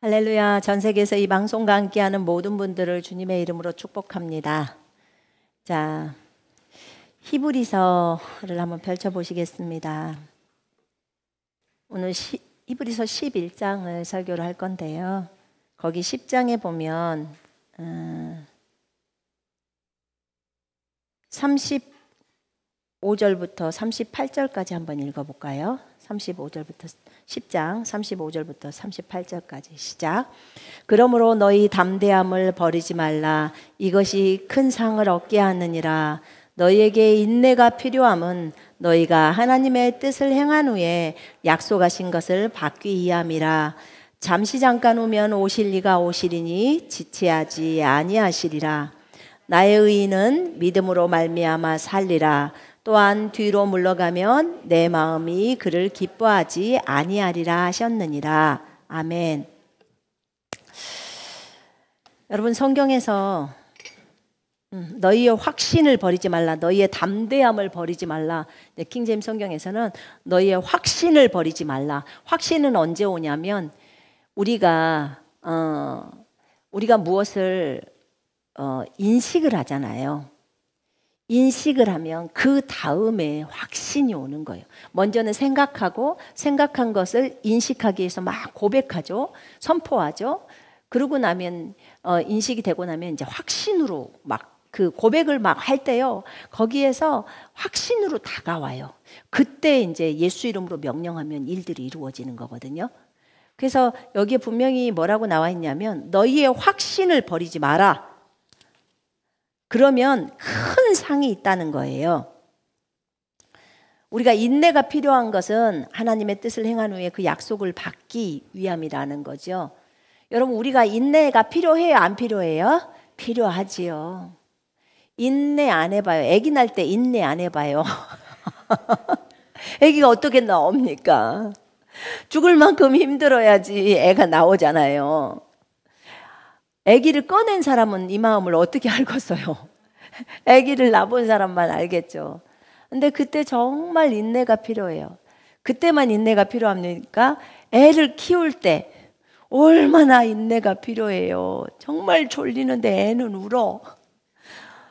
할렐루야. 전 세계에서 이 방송과 함께하는 모든 분들을 주님의 이름으로 축복합니다. 자, 히브리서를 한번 펼쳐보시겠습니다. 오늘 히브리서 11장을 설교를 할 건데요. 거기 10장에 보면 35절부터 38절까지 한번 읽어볼까요? 35절부터 10장 35절부터 38절까지 시작. 그러므로 너희 담대함을 버리지 말라. 이것이 큰 상을 얻게 하느니라. 너희에게 인내가 필요함은 너희가 하나님의 뜻을 행한 후에 약속하신 것을 받기 위함이라. 잠시 잠깐 오면 오실 이가 오시리니 지체하지 아니하시리라. 나의 의인은 믿음으로 말미암아 살리라. 또한 뒤로 물러가면 내 마음이 그를 기뻐하지 아니하리라 하셨느니라. 아멘. 여러분, 성경에서 너희의 확신을 버리지 말라, 너희의 담대함을 버리지 말라. 킹제임스 성경에서는 너희의 확신을 버리지 말라. 확신은 언제 오냐면 우리가 무엇을 인식을 하잖아요. 인식을 하면 그 다음에 확신이 오는 거예요. 먼저는 생각하고 생각한 것을 인식하기 위해서 막 고백하죠. 선포하죠. 그러고 나면 인식이 되고 나면 이제 확신으로 막 그 고백을 막 할 때요. 거기에서 확신으로 다가와요. 그때 이제 예수 이름으로 명령하면 일들이 이루어지는 거거든요. 그래서 여기에 분명히 뭐라고 나와 있냐면 너희의 확신을 버리지 마라. 그러면 큰 상이 있다는 거예요. 우리가 인내가 필요한 것은 하나님의 뜻을 행한 후에 그 약속을 받기 위함이라는 거죠. 여러분, 우리가 인내가 필요해요? 안 필요해요? 필요하지요. 인내 안 해봐요. 아기 날 때 인내 안 해봐요. 아기가 어떻게 나옵니까? 죽을 만큼 힘들어야지 애가 나오잖아요. 아기를 꺼낸 사람은 이 마음을 어떻게 알겠어요? 아기를 낳아본 사람만 알겠죠. 근데 그때 정말 인내가 필요해요. 그때만 인내가 필요합니까? 애를 키울 때 얼마나 인내가 필요해요. 정말 졸리는데 애는 울어.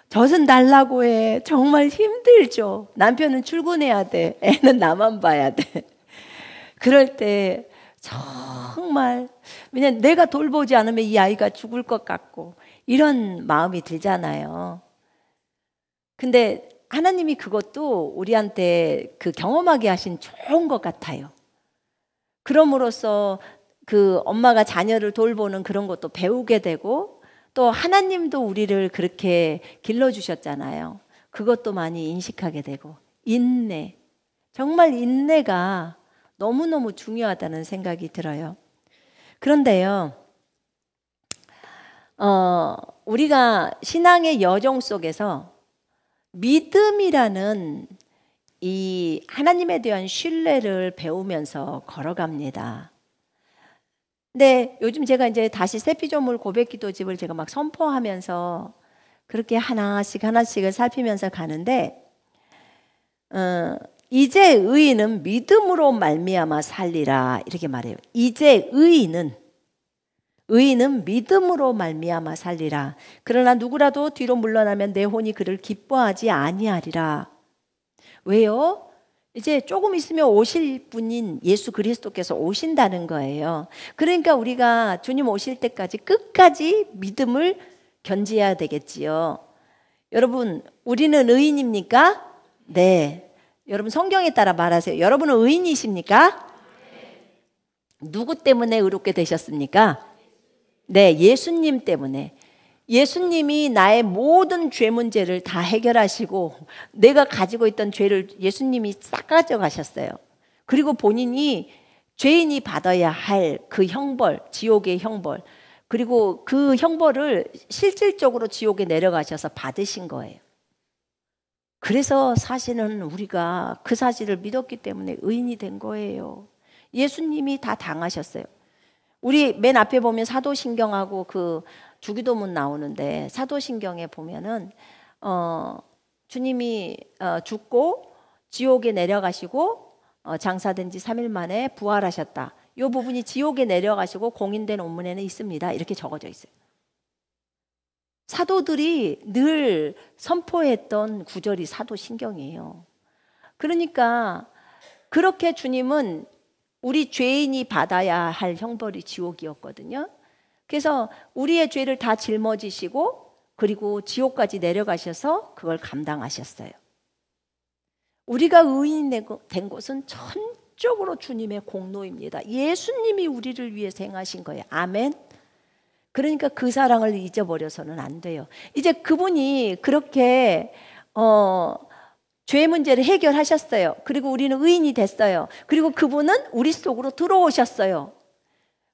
젖은 달라고 해. 정말 힘들죠. 남편은 출근해야 돼. 애는 나만 봐야 돼. 그럴 때 정말, 왜냐면 내가 돌보지 않으면 이 아이가 죽을 것 같고 이런 마음이 들잖아요. 근데 하나님이 그것도 우리한테 그 경험하게 하신 좋은 것 같아요. 그럼으로써 그 엄마가 자녀를 돌보는 그런 것도 배우게 되고 또 하나님도 우리를 그렇게 길러주셨잖아요. 그것도 많이 인식하게 되고 인내, 정말 인내가 너무너무 중요하다는 생각이 들어요. 그런데요, 우리가 신앙의 여정 속에서 믿음이라는 이 하나님에 대한 신뢰를 배우면서 걸어갑니다. 근데 요즘 제가 이제 다시 세피조물 고백기도집을 제가 막 선포하면서 그렇게 하나씩을 살피면서 가는데, 이제 의인은 믿음으로 말미암아 살리라 이렇게 말해요. 이제 의인은 믿음으로 말미암아 살리라. 그러나 누구라도 뒤로 물러나면 내 혼이 그를 기뻐하지 아니하리라. 왜요? 이제 조금 있으면 오실 분인 예수 그리스도께서 오신다는 거예요. 그러니까 우리가 주님 오실 때까지 끝까지 믿음을 견지해야 되겠지요. 여러분, 우리는 의인입니까? 네. 여러분, 성경에 따라 말하세요. 여러분은 의인이십니까? 누구 때문에 의롭게 되셨습니까? 네, 예수님 때문에. 예수님이 나의 모든 죄 문제를 다 해결하시고 내가 가지고 있던 죄를 예수님이 싹 가져가셨어요. 그리고 본인이 죄인이 받아야 할 그 형벌, 지옥의 형벌, 그리고 그 형벌을 실질적으로 지옥에 내려가셔서 받으신 거예요. 그래서 사실은 우리가 그 사실을 믿었기 때문에 의인이 된 거예요. 예수님이 다 당하셨어요. 우리 맨 앞에 보면 사도신경하고 그 주기도문 나오는데 사도신경에 보면은 주님이 죽고 지옥에 내려가시고 장사된 지 3일 만에 부활하셨다. 이 부분이 지옥에 내려가시고 공인된 원문에는 있습니다. 이렇게 적어져 있어요. 사도들이 늘 선포했던 구절이 사도신경이에요. 그러니까 그렇게 주님은 우리 죄인이 받아야 할 형벌이 지옥이었거든요. 그래서 우리의 죄를 다 짊어지시고 그리고 지옥까지 내려가셔서 그걸 감당하셨어요. 우리가 의인이 된 것은 전적으로 주님의 공로입니다. 예수님이 우리를 위해서 행하신 거예요. 아멘. 그러니까 그 사랑을 잊어버려서는 안 돼요. 이제 그분이 그렇게 죄 문제를 해결하셨어요. 그리고 우리는 의인이 됐어요. 그리고 그분은 우리 속으로 들어오셨어요.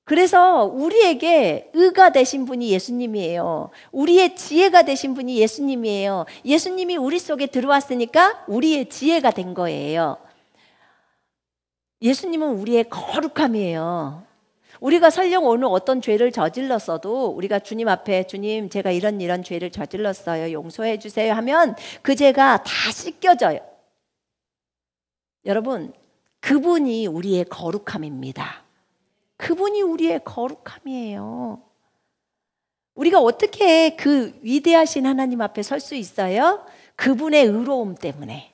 그래서 우리에게 의가 되신 분이 예수님이에요. 우리의 지혜가 되신 분이 예수님이에요. 예수님이 우리 속에 들어왔으니까 우리의 지혜가 된 거예요. 예수님은 우리의 거룩함이에요. 우리가 설령 오늘 어떤 죄를 저질렀어도 우리가 주님 앞에 주님 제가 이런 죄를 저질렀어요. 용서해 주세요 하면 그 죄가 다 씻겨져요. 여러분, 그분이 우리의 거룩함입니다. 그분이 우리의 거룩함이에요. 우리가 어떻게 그 위대하신 하나님 앞에 설 수 있어요? 그분의 의로움 때문에.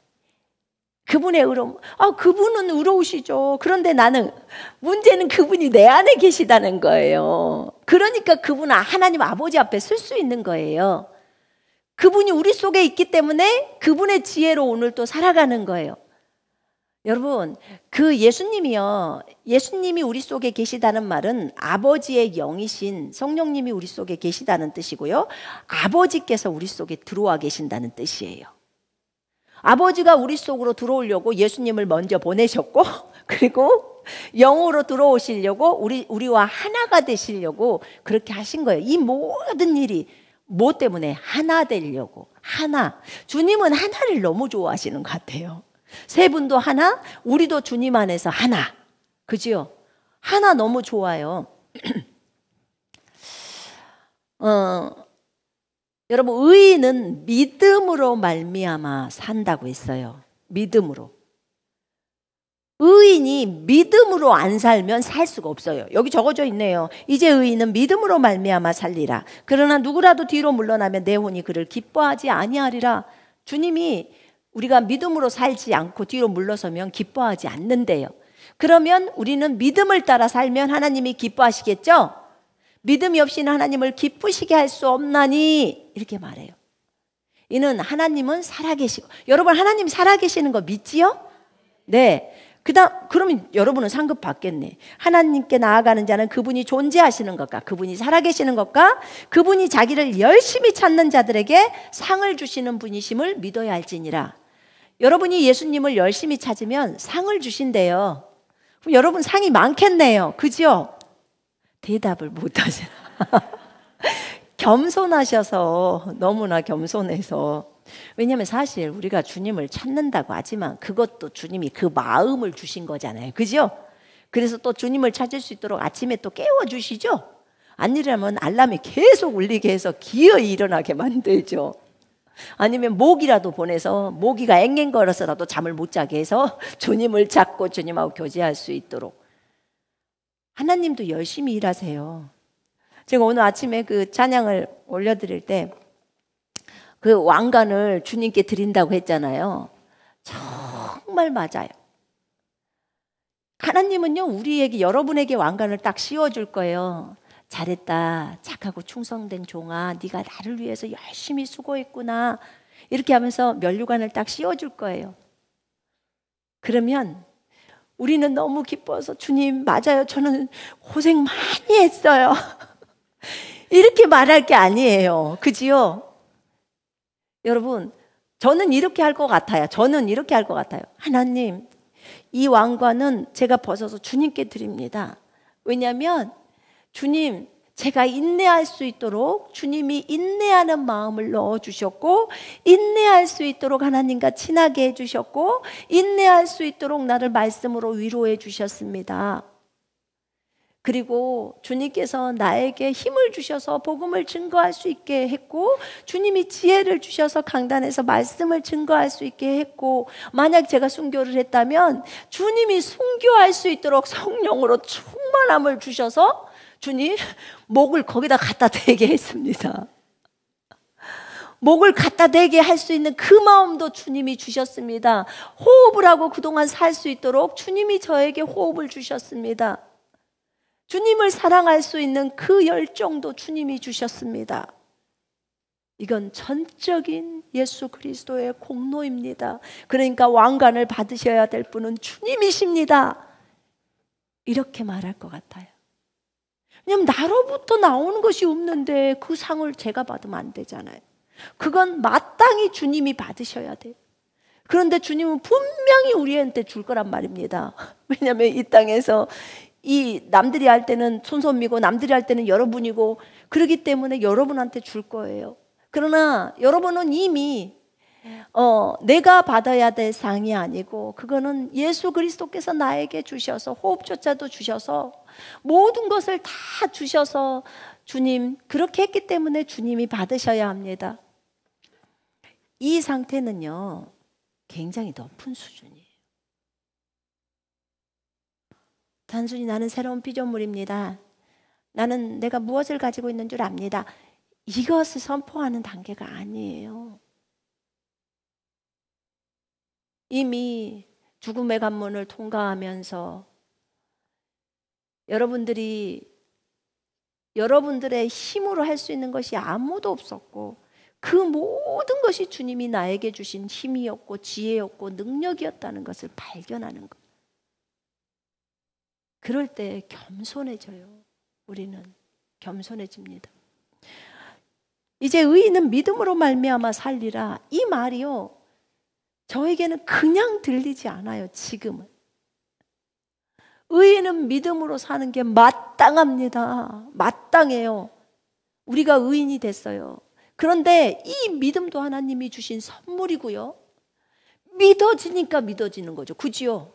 그분의 의로움. 그분은 의로우시죠. 그런데 나는 문제는 그분이 내 안에 계시다는 거예요. 그러니까 그분 하나님 아버지 앞에 설 수 있는 거예요. 그분이 우리 속에 있기 때문에 그분의 지혜로 오늘 또 살아가는 거예요. 여러분, 그 예수님이요. 예수님이 우리 속에 계시다는 말은 아버지의 영이신 성령님이 우리 속에 계시다는 뜻이고요. 아버지께서 우리 속에 들어와 계신다는 뜻이에요. 아버지가 우리 속으로 들어오려고 예수님을 먼저 보내셨고 그리고 영으로 들어오시려고 우리와 하나가 되시려고 그렇게 하신 거예요. 이 모든 일이 뭐 때문에? 하나 되려고. 하나. 주님은 하나를 너무 좋아하시는 것 같아요. 세 분도 하나, 우리도 주님 안에서 하나. 그죠? 하나 너무 좋아요. 여러분, 의인은 믿음으로 말미암아 산다고 했어요. 믿음으로. 의인이 믿음으로 안 살면 살 수가 없어요. 여기 적어져 있네요. 이제 의인은 믿음으로 말미암아 살리라. 그러나 누구라도 뒤로 물러나면 내 혼이 그를 기뻐하지 아니하리라. 주님이 우리가 믿음으로 살지 않고 뒤로 물러서면 기뻐하지 않는데요. 그러면 우리는 믿음을 따라 살면 하나님이 기뻐하시겠죠? 믿음이 없이는 하나님을 기쁘시게 할 수 없나니 이렇게 말해요. 이는 하나님은 살아계시고, 여러분 하나님 살아계시는 거 믿지요? 네. 그러면 여러분은 상급 받겠네. 하나님께 나아가는 자는 그분이 존재하시는 것과 그분이 살아계시는 것과 그분이 자기를 열심히 찾는 자들에게 상을 주시는 분이심을 믿어야 할지니라. 여러분이 예수님을 열심히 찾으면 상을 주신대요. 그럼 여러분 상이 많겠네요. 그죠? 대답을 못하시나. 겸손하셔서, 너무나 겸손해서. 왜냐하면 사실 우리가 주님을 찾는다고 하지만 그것도 주님이 그 마음을 주신 거잖아요. 그죠? 그래서 또 주님을 찾을 수 있도록 아침에 또 깨워주시죠. 아니라면 알람이 계속 울리게 해서 기어이 일어나게 만들죠. 아니면 모기라도 보내서 모기가 앵앵거려서라도 잠을 못 자게 해서 주님을 찾고 주님하고 교제할 수 있도록. 하나님도 열심히 일하세요. 제가 오늘 아침에 그 찬양을 올려드릴 때 그 왕관을 주님께 드린다고 했잖아요. 정말 맞아요. 하나님은요, 우리에게, 여러분에게 왕관을 딱 씌워줄 거예요. 잘했다, 착하고 충성된 종아, 네가 나를 위해서 열심히 수고했구나, 이렇게 하면서 면류관을 딱 씌워줄 거예요. 그러면 우리는 너무 기뻐서 주님, 맞아요, 저는 고생 많이 했어요. 이렇게 말할 게 아니에요. 그지요? 여러분, 저는 이렇게 할 것 같아요. 하나님, 이 왕관은 제가 벗어서 주님께 드립니다. 왜냐하면 주님, 제가 인내할 수 있도록 주님이 인내하는 마음을 넣어주셨고, 인내할 수 있도록 하나님과 친하게 해주셨고, 인내할 수 있도록 나를 말씀으로 위로해 주셨습니다. 그리고 주님께서 나에게 힘을 주셔서 복음을 증거할 수 있게 했고, 주님이 지혜를 주셔서 강단에서 말씀을 증거할 수 있게 했고, 만약 제가 순교를 했다면 주님이 순교할 수 있도록 성령으로 충만함을 주셔서 주님 목을 거기다 갖다 대게 했습니다. 목을 갖다 대게 할 수 있는 그 마음도 주님이 주셨습니다. 호흡을 하고 그동안 살 수 있도록 주님이 저에게 호흡을 주셨습니다. 주님을 사랑할 수 있는 그 열정도 주님이 주셨습니다. 이건 전적인 예수 그리스도의 공로입니다. 그러니까 왕관을 받으셔야 될 분은 주님이십니다. 이렇게 말할 것 같아요. 왜냐하면 나로부터 나오는 것이 없는데 그 상을 제가 받으면 안 되잖아요. 그건 마땅히 주님이 받으셔야 돼요. 그런데 주님은 분명히 우리한테 줄 거란 말입니다. 왜냐하면 이 땅에서 이 남들이 할 때는 손손미고 남들이 할 때는 여러분이고 그렇기 때문에 여러분한테 줄 거예요. 그러나 여러분은 이미 내가 받아야 될 상이 아니고 그거는 예수 그리스도께서 나에게 주셔서 호흡조차도 주셔서 모든 것을 다 주셔서 주님 그렇게 했기 때문에 주님이 받으셔야 합니다. 이 상태는요 굉장히 높은 수준이에요. 단순히 나는 새로운 피조물입니다. 나는 내가 무엇을 가지고 있는 줄 압니다. 이것을 선포하는 단계가 아니에요. 이미 죽음의 관문을 통과하면서 여러분들의 힘으로 할 수 있는 것이 아무도 없었고 그 모든 것이 주님이 나에게 주신 힘이었고 지혜였고 능력이었다는 것을 발견하는 것. 그럴 때 겸손해져요. 우리는 겸손해집니다. 이제 의인은 믿음으로 말미암아 살리라. 이 말이요 저에게는 그냥 들리지 않아요. 지금은 의인은 믿음으로 사는 게 마땅합니다. 마땅해요. 우리가 의인이 됐어요. 그런데 이 믿음도 하나님이 주신 선물이고요. 믿어지니까 믿어지는 거죠. 그지요?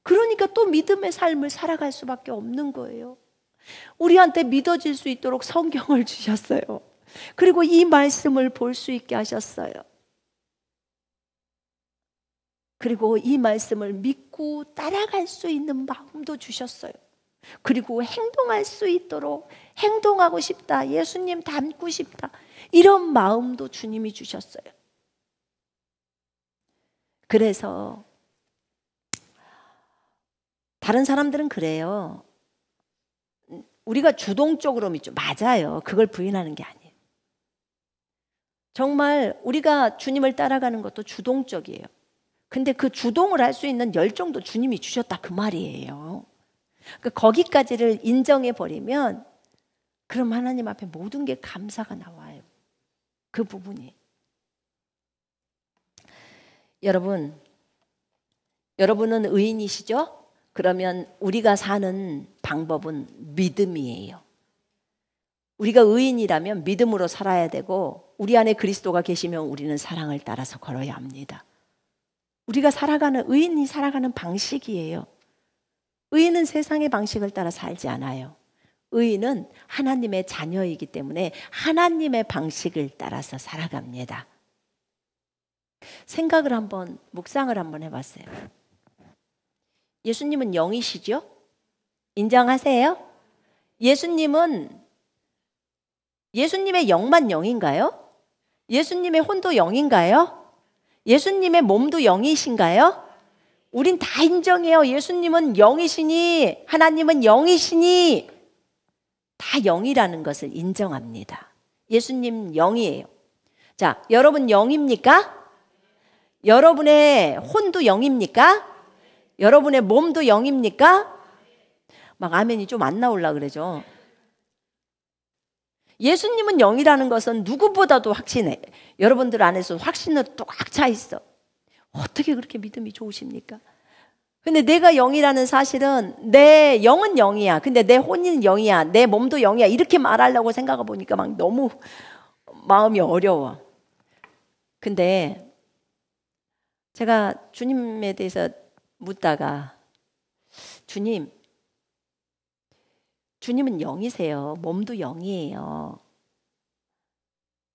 그러니까 또 믿음의 삶을 살아갈 수밖에 없는 거예요. 우리한테 믿어질 수 있도록 성경을 주셨어요. 그리고 이 말씀을 볼 수 있게 하셨어요. 그리고 이 말씀을 믿고 따라갈 수 있는 마음도 주셨어요. 그리고 행동할 수 있도록 행동하고 싶다, 예수님 닮고 싶다, 이런 마음도 주님이 주셨어요. 그래서 다른 사람들은 그래요. 우리가 주동적으로 믿죠. 맞아요. 그걸 부인하는 게 아니에요. 정말 우리가 주님을 따라가는 것도 주동적이에요. 근데 그 주동을 할 수 있는 열정도 주님이 주셨다 그 말이에요. 그러니까 거기까지를 인정해 버리면 그럼 하나님 앞에 모든 게 감사가 나와요. 그 부분이. 여러분은 의인이시죠? 그러면 우리가 사는 방법은 믿음이에요. 우리가 의인이라면 믿음으로 살아야 되고 우리 안에 그리스도가 계시면 우리는 사랑을 따라서 걸어야 합니다. 우리가 의인이 살아가는 방식이에요. 의인은 세상의 방식을 따라 살지 않아요. 의인은 하나님의 자녀이기 때문에 하나님의 방식을 따라서 살아갑니다. 묵상을 한번 해봤어요. 예수님은 영이시죠? 인정하세요? 예수님의 영만 영인가요? 예수님의 혼도 영인가요? 예수님의 몸도 영이신가요? 우린 다 인정해요. 예수님은 영이시니 하나님은 영이시니 다 영이라는 것을 인정합니다. 예수님 영이에요. 자, 여러분 영입니까? 여러분의 혼도 영입니까? 여러분의 몸도 영입니까? 막 아멘이 좀 안 나오려고 그러죠. 예수님은 영이라는 것은 누구보다도 확신해. 여러분들 안에서 확신으로 꽉 차 있어. 어떻게 그렇게 믿음이 좋으십니까? 근데 내가 영이라는 사실은 내 영은 영이야. 근데 내 혼은 영이야. 내 몸도 영이야. 이렇게 말하려고 생각해 보니까 막 너무 마음이 어려워. 근데 제가 주님에 대해서 묻다가 주님은 영이세요. 몸도 영이에요.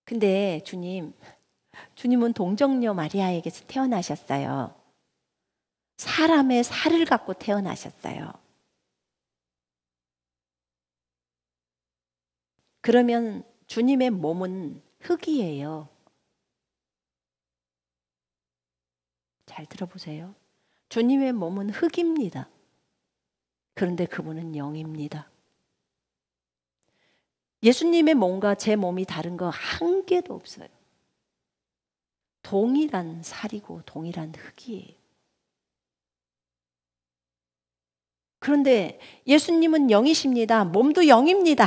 근데 주님은 동정녀 마리아에게서 태어나셨어요. 사람의 살을 갖고 태어나셨어요. 그러면 주님의 몸은 흙이에요. 잘 들어보세요. 주님의 몸은 흙입니다. 그런데 그분은 영입니다. 예수님의 몸과 제 몸이 다른 거 한 개도 없어요. 동일한 살이고 동일한 흙이에요. 그런데 예수님은 영이십니다. 몸도 영입니다.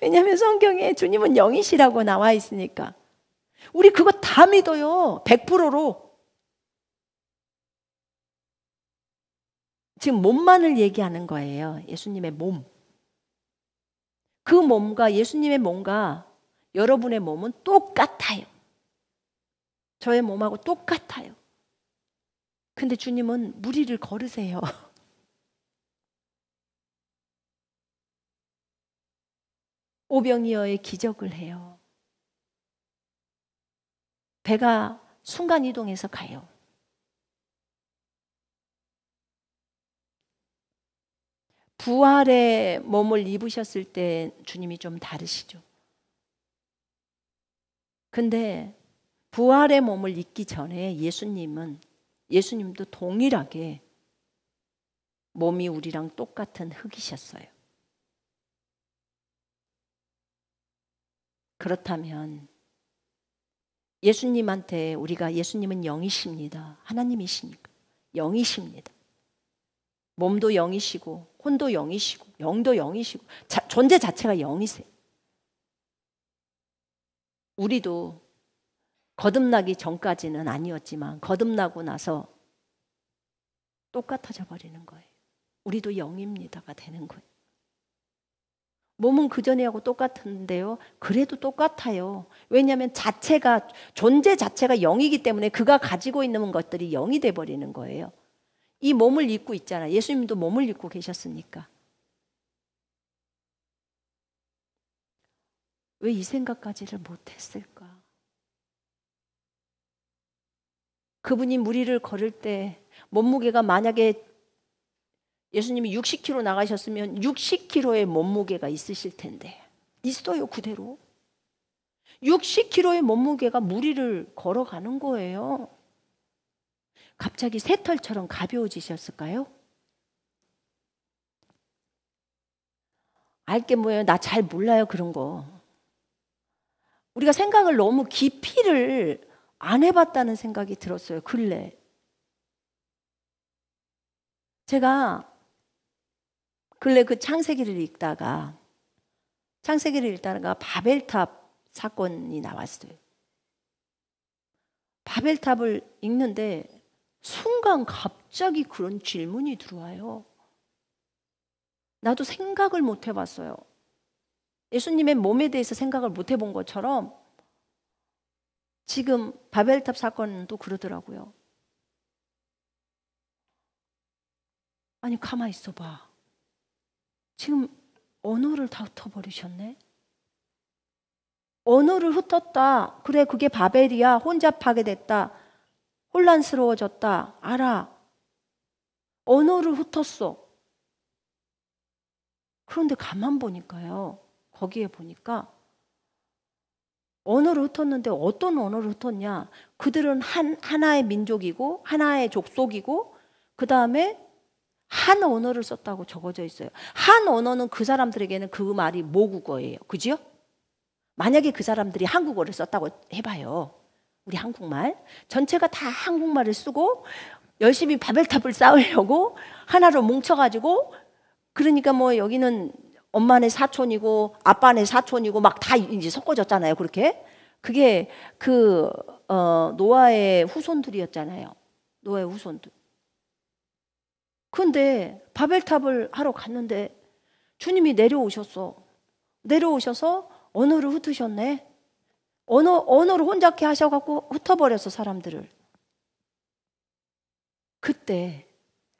왜냐하면 성경에 주님은 영이시라고 나와 있으니까. 우리 그거 다 믿어요. 100%로. 지금 몸만을 얘기하는 거예요. 예수님의 몸. 그 몸과 예수님의 몸과 여러분의 몸은 똑같아요. 저의 몸하고 똑같아요. 근데 주님은 무리를 걸으세요. 오병이어의 기적을 해요. 배가 순간 이동해서 가요. 부활의 몸을 입으셨을 때 주님이 좀 다르시죠. 근데 부활의 몸을 입기 전에 예수님도 동일하게 몸이 우리랑 똑같은 흙이셨어요. 그렇다면 예수님한테 우리가 예수님은 영이십니다. 하나님이시니까 영이십니다. 몸도 영이시고 혼도 영이시고 영도 영이시고 존재 자체가 영이세요. 우리도 거듭나기 전까지는 아니었지만 거듭나고 나서 똑같아져 버리는 거예요. 우리도 영입니다가 되는 거예요. 몸은 그전에하고 똑같은데요. 그래도 똑같아요. 왜냐하면 존재 자체가 영이기 때문에 그가 가지고 있는 것들이 영이 돼버리는 거예요. 이 몸을 입고 있잖아요. 예수님도 몸을 입고 계셨으니까. 왜 이 생각까지를 못했을까? 그분이 무리를 걸을 때 몸무게가 만약에 예수님이 60kg 나가셨으면 60kg의 몸무게가 있으실 텐데 있어요 그대로. 60kg의 몸무게가 무리를 걸어가는 거예요. 갑자기 새털처럼 가벼워지셨을까요? 알게 뭐예요? 나 잘 몰라요 그런 거. 우리가 생각을 너무 깊이를 안 해봤다는 생각이 들었어요 근래. 제가 근래 그 창세기를 읽다가 바벨탑 사건이 나왔어요. 바벨탑을 읽는데 순간 갑자기 그런 질문이 들어와요. 나도 생각을 못 해봤어요. 예수님의 몸에 대해서 생각을 못 해본 것처럼 지금 바벨탑 사건도 그러더라고요. 아니 가만히 있어봐. 지금 언어를 다 흩어버리셨네. 언어를 흩었다. 그래 그게 바벨이야. 혼잡하게 됐다. 혼란스러워졌다. 알아. 언어를 흩었어. 그런데 가만 보니까요. 거기에 보니까 언어를 흩었는데 어떤 언어를 흩었냐. 그들은 하나의 민족이고 하나의 족속이고 그 다음에 한 언어를 썼다고 적어져 있어요. 한 언어는 그 사람들에게는 그 말이 모국어예요. 그죠? 만약에 그 사람들이 한국어를 썼다고 해봐요. 우리 한국말. 전체가 다 한국말을 쓰고 열심히 바벨탑을 쌓으려고 하나로 뭉쳐가지고 그러니까 뭐 여기는 엄마네 사촌이고 아빠네 사촌이고 막 다 이제 섞어졌잖아요. 그렇게. 그게 노아의 후손들이었잖아요. 노아의 후손들. 근데 바벨탑을 하러 갔는데 주님이 내려오셔서 언어를 흩으셨네. 언어를 혼잡케 하셔갖고 흩어버렸어 사람들을. 그때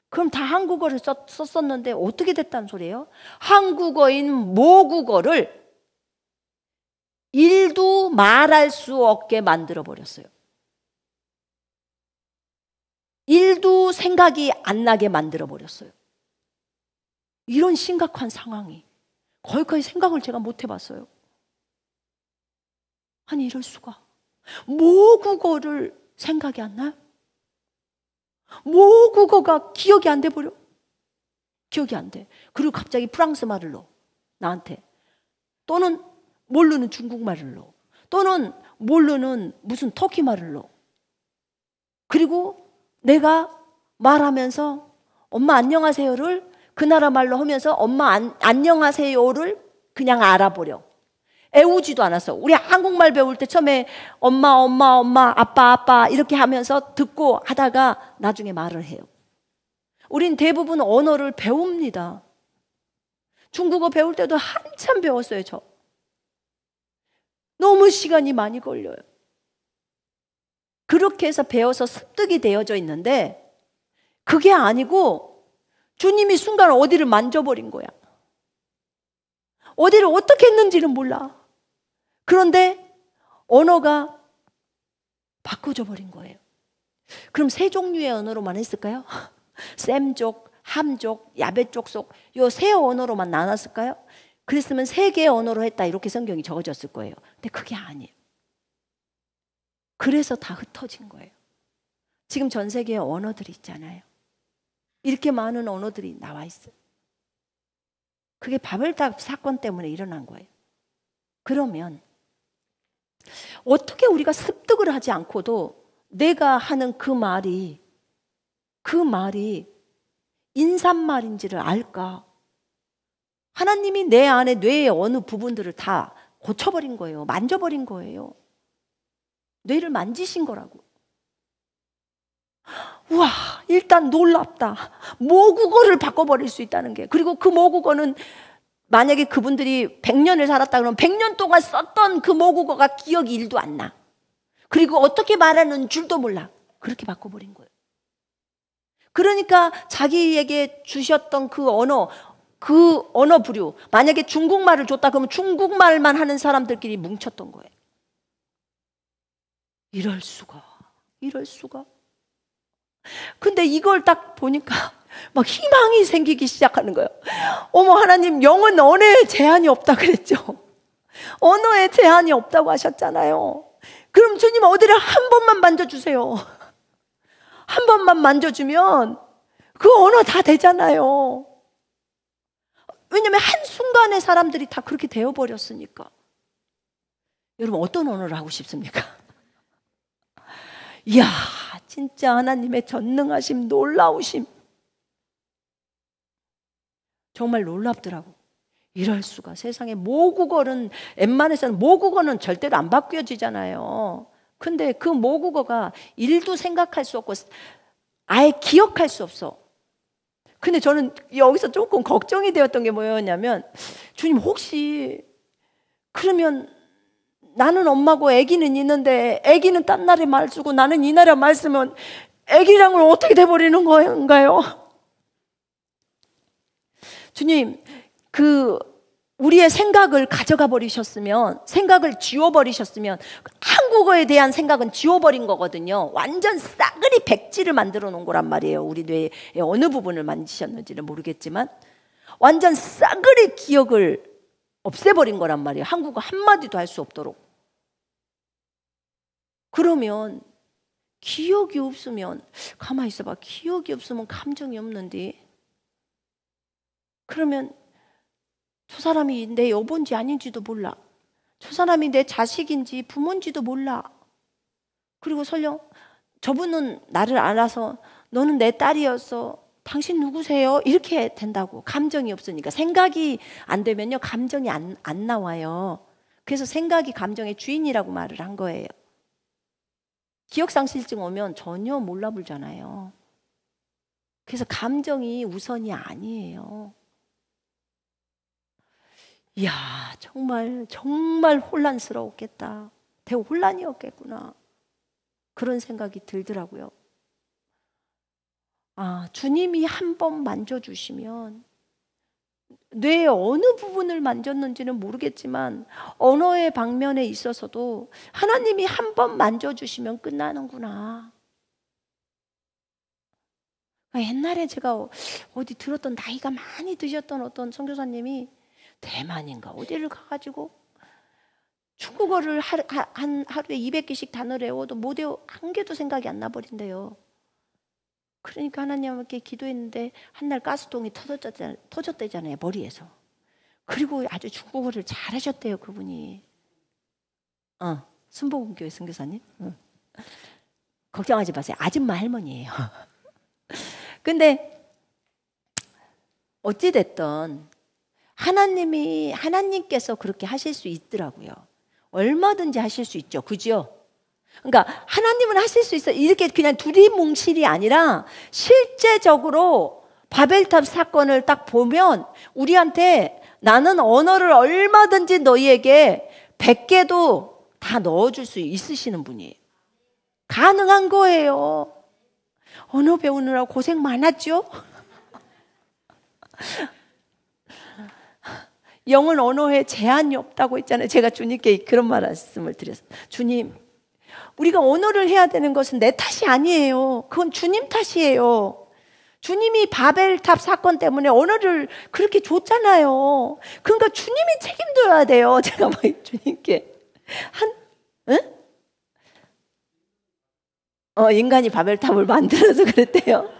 그럼 다 한국어를 썼었는데 어떻게 됐다는 소리예요? 한국어인 모국어를 일도 말할 수 없게 만들어버렸어요. 일도 생각이 안 나게 만들어버렸어요. 이런 심각한 상황이. 거기까지 생각을 제가 못 해봤어요. 아니 이럴 수가. 모국어를 생각이 안 나요? 모국어가 기억이 안 돼 버려. 기억이 안 돼. 그리고 갑자기 프랑스 말을 넣어 나한테. 또는 모르는 중국말을 넣어. 또는 모르는 무슨 터키 말을 넣어. 그리고 내가 말하면서 엄마 안녕하세요를 그 나라 말로 하면서 엄마 안녕하세요를 그냥 알아버려. 애우지도 않았어. 우리 한국말 배울 때 처음에 엄마 아빠 이렇게 하면서 듣고 하다가 나중에 말을 해요. 우린 대부분 언어를 배웁니다. 중국어 배울 때도 한참 배웠어요. 저 너무 시간이 많이 걸려요. 그렇게 해서 배워서 습득이 되어져 있는데 그게 아니고 주님이 순간 어디를 만져버린 거야. 어디를 어떻게 했는지는 몰라. 그런데 언어가 바꿔져 버린 거예요. 그럼 세 종류의 언어로만 했을까요? 셈족, 함족, 야베족속 요 세 언어로만 나눴을까요? 그랬으면 세 개의 언어로 했다 이렇게 성경이 적어졌을 거예요. 근데 그게 아니에요. 그래서 다 흩어진 거예요. 지금 전 세계에 언어들이 있잖아요. 이렇게 많은 언어들이 나와 있어요. 그게 바벨탑 사건 때문에 일어난 거예요. 그러면 어떻게 우리가 습득을 하지 않고도 내가 하는 그 말이 인사말인지를 알까? 하나님이 내 안에 뇌의 어느 부분들을 다 고쳐버린 거예요. 만져버린 거예요. 뇌를 만지신 거라고. 우와, 일단 놀랍다. 모국어를 바꿔버릴 수 있다는 게. 그리고 그 모국어는 만약에 그분들이 100년을 살았다 그러면 100년 동안 썼던 그 모국어가 기억이 1도 안 나. 그리고 어떻게 말하는 줄도 몰라. 그렇게 바꿔버린 거예요. 그러니까 자기에게 주셨던 그 언어 부류, 만약에 중국말을 줬다 그러면 중국말만 하는 사람들끼리 뭉쳤던 거예요. 이럴 수가. 근데 이걸 딱 보니까 막 희망이 생기기 시작하는 거예요. 어머, 하나님, 영은 언어에 제한이 없다 그랬죠. 언어에 제한이 없다고 하셨잖아요. 그럼 주님 어디를 한 번만 만져주세요. 한 번만 만져주면 그 언어 다 되잖아요. 왜냐하면 한순간에 사람들이 다 그렇게 되어버렸으니까. 여러분 어떤 언어를 하고 싶습니까? 이야, 진짜 하나님의 전능하심, 놀라우심. 정말 놀랍더라고. 이럴 수가. 세상에 모국어는, 웬만해서는 모국어는 절대로 안 바뀌어지잖아요. 근데 그 모국어가 일도 생각할 수 없고 아예 기억할 수 없어. 근데 저는 여기서 조금 걱정이 되었던 게 뭐였냐면, 주님 혹시 그러면 나는 엄마고 아기는 있는데 아기는 딴 나라에 말 쓰고 나는 이 나라에 말 쓰면 아기랑은 어떻게 돼버리는 건가요? 주님, 우리의 생각을 가져가 버리셨으면, 생각을 지워버리셨으면, 한국어에 대한 생각은 지워버린 거거든요. 완전 싸그리 백지를 만들어 놓은 거란 말이에요. 우리 뇌의 어느 부분을 만지셨는지는 모르겠지만 완전 싸그리 기억을 없애버린 거란 말이에요. 한국어 한마디도 할 수 없도록. 그러면 기억이 없으면, 가만히 있어봐, 기억이 없으면 감정이 없는데, 그러면 저 사람이 내 여보인지 아닌지도 몰라. 저 사람이 내 자식인지 부모인지도 몰라. 그리고 설령 저분은 나를 알아서 너는 내 딸이었어, 당신 누구세요? 이렇게 된다고. 감정이 없으니까. 생각이 안 되면요, 감정이 안 나와요. 그래서 생각이 감정의 주인이라고 말을 한 거예요. 기억상실증 오면 전혀 몰라불잖아요. 그래서 감정이 우선이 아니에요. 이야, 정말 혼란스러웠겠다. 대혼란이었겠구나. 그런 생각이 들더라고요. 주님이 한 번 만져주시면, 뇌의 어느 부분을 만졌는지는 모르겠지만 언어의 방면에 있어서도 하나님이 한 번 만져주시면 끝나는구나. 옛날에 제가 어디 들었던, 나이가 많이 드셨던 어떤 선교사님이 대만인가 어디를 가가지고 중국어를 하루에 200개씩 단어를 외워도 못 외워 한 개도 생각이 안 나버린대요. 그러니까 하나님께 기도했는데 한 날 가스통이 터졌대잖아요, 머리에서. 그리고 아주 중국어를 잘하셨대요, 그분이. 순복음교회 선교사님. 걱정하지 마세요. 아줌마 할머니예요. 근데 어찌됐든 하나님께서 그렇게 하실 수 있더라고요. 얼마든지 하실 수 있죠. 그죠? 그러니까 하나님은 하실 수 있어요. 이렇게 그냥 두리뭉실이 아니라 실제적으로 바벨탑 사건을 딱 보면 우리한테 나는 언어를 얼마든지 너희에게 100개도 다 넣어줄 수 있으시는 분이에요. 가능한 거예요. 언어 배우느라고 고생 많았죠? 영은 언어에 제한이 없다고 했잖아요. 제가 주님께 그런 말씀을 드렸어요. 주님, 우리가 언어를 해야 되는 것은 내 탓이 아니에요. 그건 주님 탓이에요. 주님이 바벨탑 사건 때문에 언어를 그렇게 줬잖아요. 그러니까 주님이 책임져야 돼요. 제가 막 주님께 인간이 바벨탑을 만들어서 그랬대요.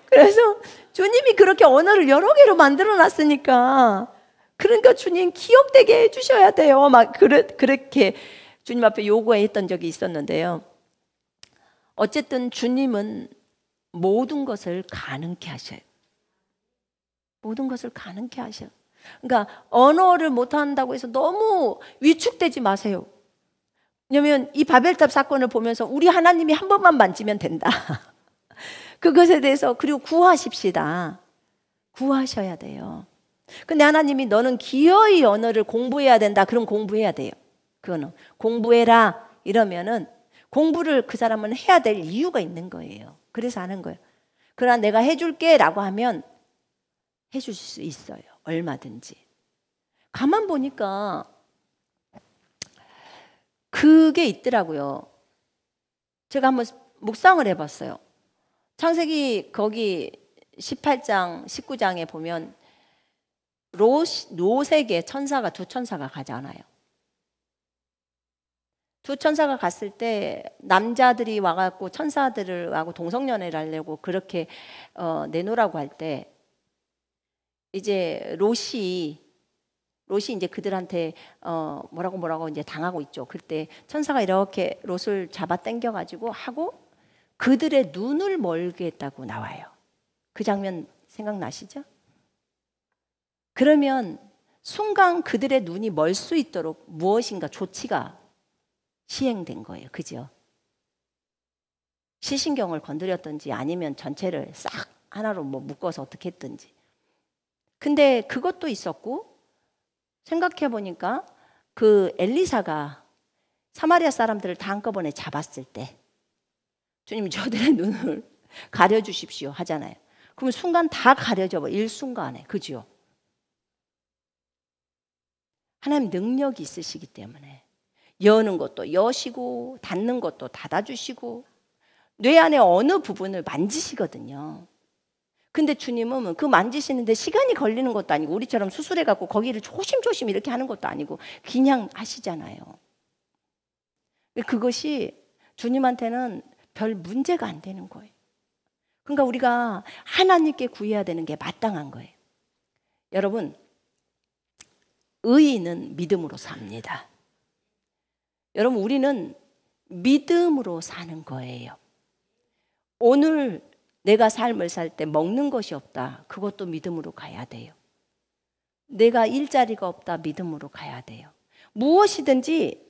그래서 주님이 그렇게 언어를 여러 개로 만들어 놨으니까 그러니까 주님 기억되게 해주셔야 돼요. 막 그렇게 주님 앞에 요구했던 적이 있었는데요. 어쨌든 주님은 모든 것을 가능케 하셔요. 모든 것을 가능케 하셔요. 그러니까 언어를 못한다고 해서 너무 위축되지 마세요. 왜냐하면 이 바벨탑 사건을 보면서 우리 하나님이 한 번만 만지면 된다. 그것에 대해서 그리고 구하십시다. 구하셔야 돼요. 근데 하나님이 너는 기어이 언어를 공부해야 된다. 그럼 공부해야 돼요. 그거는 공부해라 이러면은 공부를 그 사람은 해야 될 이유가 있는 거예요. 그래서 하는 거예요. 그러나 내가 해줄게 라고 하면 해줄 수 있어요. 얼마든지. 가만 보니까 그게 있더라고요. 제가 한번 묵상을 해봤어요. 창세기 거기 18장 19장에 보면 롯에게 천사가 두 천사가 가잖아요. 두 천사가 갔을 때 남자들이 와갖고 천사들하고 동성연애를 하려고 그렇게 내놓으라고 할 때 이제 롯이 이제 그들한테 뭐라고 이제 당하고 있죠. 그때 천사가 이렇게 롯을 잡아 당겨가지고 하고 그들의 눈을 멀게 했다고 나와요. 그 장면 생각나시죠? 그러면 순간 그들의 눈이 멀 수 있도록 무엇인가 조치가 시행된 거예요. 그죠? 시신경을 건드렸든지 아니면 전체를 싹 하나로 뭐 묶어서 어떻게 했든지. 근데 그것도 있었고 생각해 보니까 그 엘리사가 사마리아 사람들을 다 한꺼번에 잡았을 때 주님이 저들의 눈을 가려주십시오 하잖아요. 그러면 순간 다 가려져 봐. 일순간에. 그죠? 하나님 능력이 있으시기 때문에 여는 것도 여시고 닫는 것도 닫아주시고 뇌 안에 어느 부분을 만지시거든요. 근데 주님은 그 만지시는데 시간이 걸리는 것도 아니고 우리처럼 수술해갖고 거기를 조심조심 이렇게 하는 것도 아니고 그냥 하시잖아요. 그것이 주님한테는 별 문제가 안 되는 거예요. 그러니까 우리가 하나님께 구해야 되는 게 마땅한 거예요. 여러분, 의인은 믿음으로 삽니다. 여러분, 우리는 믿음으로 사는 거예요. 오늘 내가 삶을 살 때 먹는 것이 없다. 그것도 믿음으로 가야 돼요. 내가 일자리가 없다. 믿음으로 가야 돼요. 무엇이든지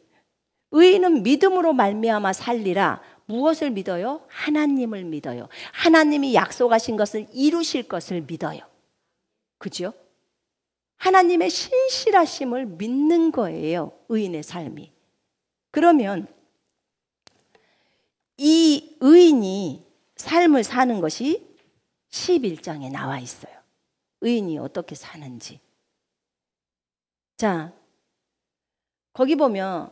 의인은 믿음으로 말미암아 살리라. 무엇을 믿어요? 하나님을 믿어요. 하나님이 약속하신 것을 이루실 것을 믿어요. 그죠? 하나님의 신실하심을 믿는 거예요. 의인의 삶이. 그러면 이 의인이 삶을 사는 것이 11장에 나와 있어요. 의인이 어떻게 사는지. 자, 거기 보면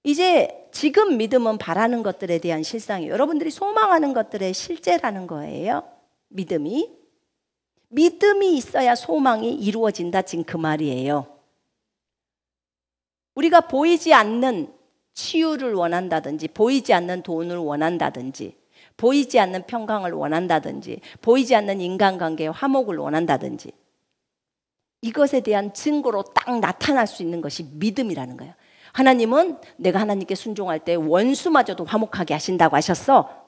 이제 지금 믿음은 바라는 것들에 대한 실상이에요. 여러분들이 소망하는 것들의 실제라는 거예요. 믿음이. 믿음이 있어야 소망이 이루어진다. 지금 그 말이에요. 우리가 보이지 않는 치유를 원한다든지, 보이지 않는 돈을 원한다든지, 보이지 않는 평강을 원한다든지, 보이지 않는 인간관계의 화목을 원한다든지, 이것에 대한 증거로 딱 나타날 수 있는 것이 믿음이라는 거예요. 하나님은 내가 하나님께 순종할 때 원수마저도 화목하게 하신다고 하셨어.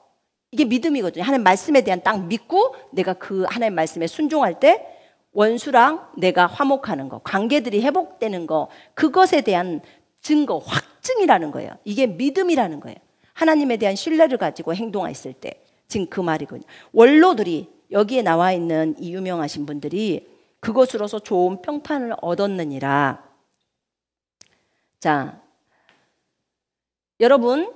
이게 믿음이거든요. 하나님 말씀에 대한 딱 믿고 내가 그 하나님 말씀에 순종할 때 원수랑 내가 화목하는 거, 관계들이 회복되는 거, 그것에 대한 증거, 확증이라는 거예요. 이게 믿음이라는 거예요. 하나님에 대한 신뢰를 가지고 행동했을 때. 지금 그 말이거든요. 원로들이, 여기에 나와 있는 이 유명하신 분들이 그것으로서 좋은 평판을 얻었느니라. 자, 여러분,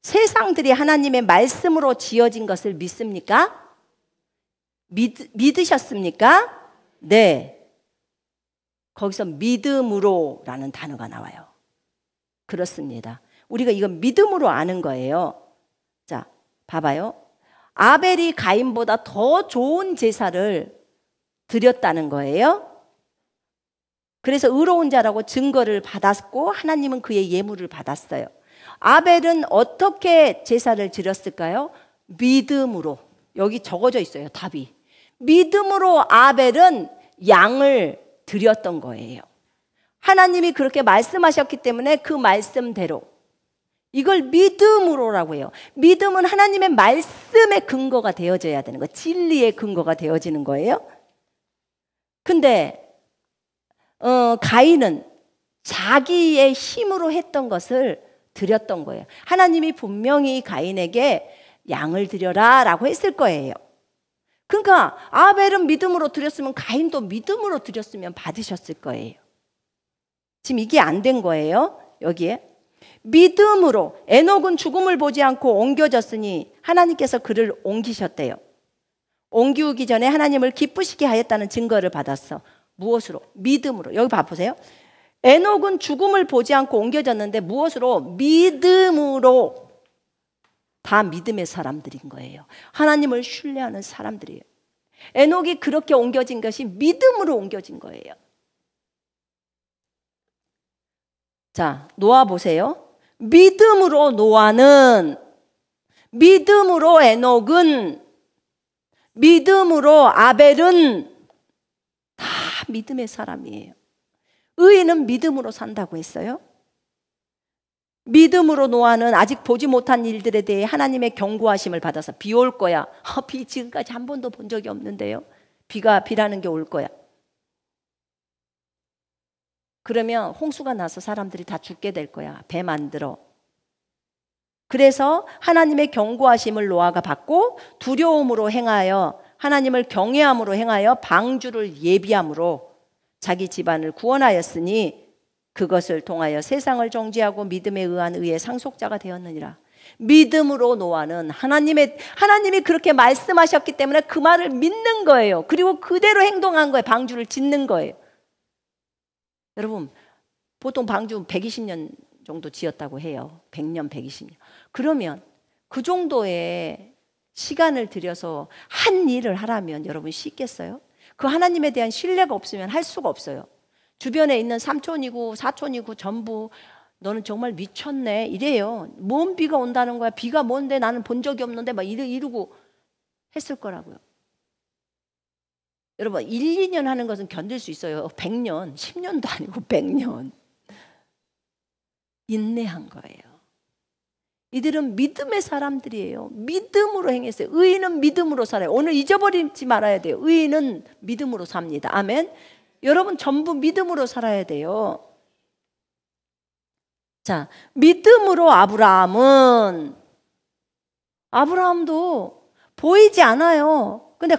세상들이 하나님의 말씀으로 지어진 것을 믿습니까? 믿으셨습니까? 네. 거기서 믿음으로라는 단어가 나와요. 그렇습니다. 우리가 이건 믿음으로 아는 거예요. 자, 봐봐요. 아벨이 가인보다 더 좋은 제사를 드렸다는 거예요. 그래서 의로운 자라고 증거를 받았고 하나님은 그의 예물을 받았어요. 아벨은 어떻게 제사를 드렸을까요? 믿음으로. 여기 적어져 있어요, 답이. 믿음으로 아벨은 양을 드렸던 거예요. 하나님이 그렇게 말씀하셨기 때문에 그 말씀대로. 이걸 믿음으로라고 해요. 믿음은 하나님의 말씀의 근거가 되어져야 되는 거예요. 진리의 근거가 되어지는 거예요. 근데 가인은 자기의 힘으로 했던 것을 드렸던 거예요. 하나님이 분명히 가인에게 양을 드려라 라고 했을 거예요. 그러니까 아벨은 믿음으로 드렸으면 가인도 믿음으로 드렸으면 받으셨을 거예요. 지금 이게 안 된 거예요. 여기에 믿음으로 에녹은 죽음을 보지 않고 옮겨졌으니 하나님께서 그를 옮기셨대요. 옮기기 전에 하나님을 기쁘시게 하였다는 증거를 받았어. 무엇으로? 믿음으로. 여기 봐보세요. 에녹은 죽음을 보지 않고 옮겨졌는데 무엇으로? 믿음으로. 다 믿음의 사람들인 거예요. 하나님을 신뢰하는 사람들이에요. 에녹이 그렇게 옮겨진 것이 믿음으로 옮겨진 거예요. 자, 노아 보세요. 믿음으로 노아는, 믿음으로 에녹은, 믿음으로 아벨은 다 믿음의 사람이에요. 의인은 믿음으로 산다고 했어요. 믿음으로 노아는 아직 보지 못한 일들에 대해 하나님의 경고하심을 받아서 비 올 거야. 비 지금까지 한 번도 본 적이 없는데요. 비라는 게 올 거야. 그러면 홍수가 나서 사람들이 다 죽게 될 거야. 배 만들어. 그래서 하나님의 경고하심을 노아가 받고 두려움으로 행하여 하나님을 경외함으로 행하여 방주를 예비함으로 자기 집안을 구원하였으니 그것을 통하여 세상을 정죄하고 믿음에 의한 의의 상속자가 되었느니라. 믿음으로 노아는 하나님이 그렇게 말씀하셨기 때문에 그 말을 믿는 거예요. 그리고 그대로 행동한 거예요. 방주를 짓는 거예요. 여러분, 보통 방주 120년 정도 지었다고 해요. 100년, 120년. 그러면 그 정도의 시간을 들여서 한 일을 하라면 여러분 쉽겠어요? 그 하나님에 대한 신뢰가 없으면 할 수가 없어요. 주변에 있는 삼촌이고 사촌이고 전부 너는 정말 미쳤네 이래요. 뭔 비가 온다는 거야. 비가 뭔데 나는 본 적이 없는데 막 이러고 했을 거라고요. 여러분 1, 2년 하는 것은 견딜 수 있어요. 100년, 10년도 아니고 100년. 인내한 거예요. 이들은 믿음의 사람들이에요. 믿음으로 행했어요. 의인은 믿음으로 살아요. 오늘 잊어버리지 말아야 돼요. 의인은 믿음으로 삽니다. 아멘. 여러분 전부 믿음으로 살아야 돼요. 자, 믿음으로 아브라함도 보이지 않아요. 근데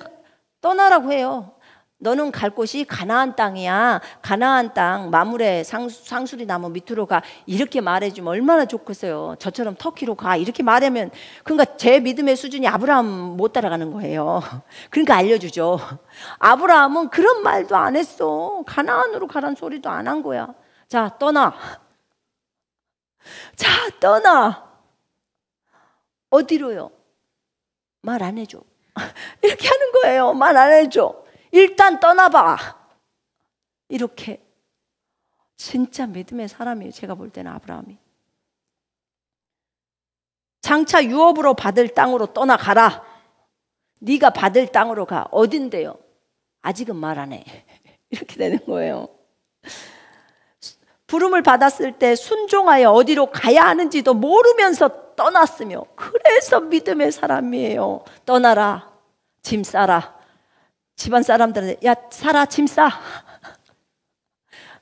떠나라고 해요. 너는 갈 곳이 가나안 땅이야. 가나안 땅 마물의 상수리 나무 밑으로 가. 이렇게 말해주면 얼마나 좋겠어요. 저처럼 터키로 가. 이렇게 말하면 그러니까 제 믿음의 수준이 아브라함 못 따라가는 거예요. 그러니까 알려주죠. 아브라함은 그런 말도 안 했어. 가나안으로 가란 소리도 안 한 거야. 자, 떠나. 어디로요? 말 안 해줘. 이렇게 하는 거예요. 말 안 해줘. 일단 떠나봐. 이렇게. 진짜 믿음의 사람이에요. 제가 볼 때는 아브라함이. 장차 유업으로 받을 땅으로 떠나가라. 네가 받을 땅으로 가. 어딘데요? 아직은 말 안 해. 이렇게 되는 거예요. 부름을 받았을 때 순종하여 어디로 가야 하는지도 모르면서 떠났으며, 그래서 믿음의 사람이에요. 떠나라. 짐 싸라. 집안 사람들한테 야 싸라, 짐 싸.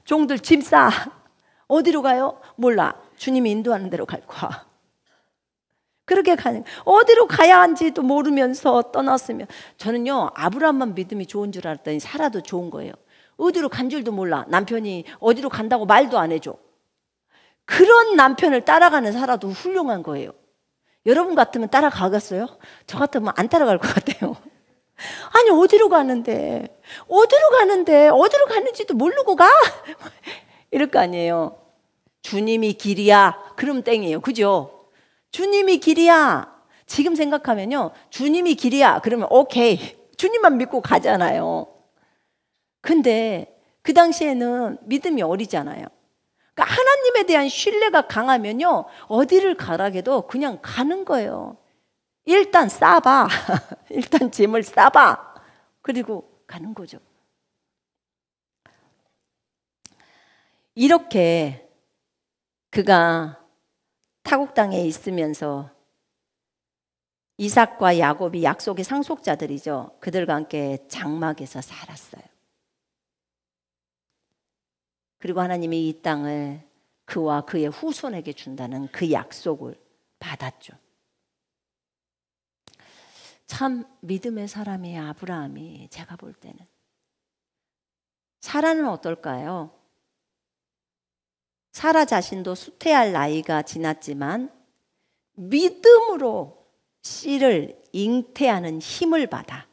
종들 짐 싸. 어디로 가요? 몰라. 주님이 인도하는 대로 갈 거야. 그렇게 가는, 어디로 가야 하는지도 모르면서 떠났으며. 저는요, 아브라함만 믿음이 좋은 줄 알았더니 사라도 좋은 거예요. 어디로 간 줄도 몰라. 남편이 어디로 간다고 말도 안 해줘. 그런 남편을 따라가는 사라도 훌륭한 거예요. 여러분 같으면 따라가겠어요? 저 같으면 안 따라갈 것 같아요. 아니 어디로 가는데 어디로 가는지도 모르고 가? 이럴 거 아니에요. 주님이 길이야. 그럼 땡이에요. 그죠? 주님이 길이야. 지금 생각하면요, 주님이 길이야 그러면 오케이, 주님만 믿고 가잖아요. 근데 그 당시에는 믿음이 어리잖아요. 그러니까 하나님에 대한 신뢰가 강하면요, 어디를 가라게도 그냥 가는 거예요. 일단 싸봐. 일단 짐을 싸봐. 그리고 가는 거죠. 이렇게 그가 타국 땅에 있으면서 이삭과 야곱이 약속의 상속자들이죠. 그들과 함께 장막에서 살았어요. 그리고 하나님이 이 땅을 그와 그의 후손에게 준다는 그 약속을 받았죠. 참 믿음의 사람이 아브라함이, 제가 볼 때는. 사라는 어떨까요? 사라 자신도 수태할 나이가 지났지만 믿음으로 씨를 잉태하는 힘을 받아,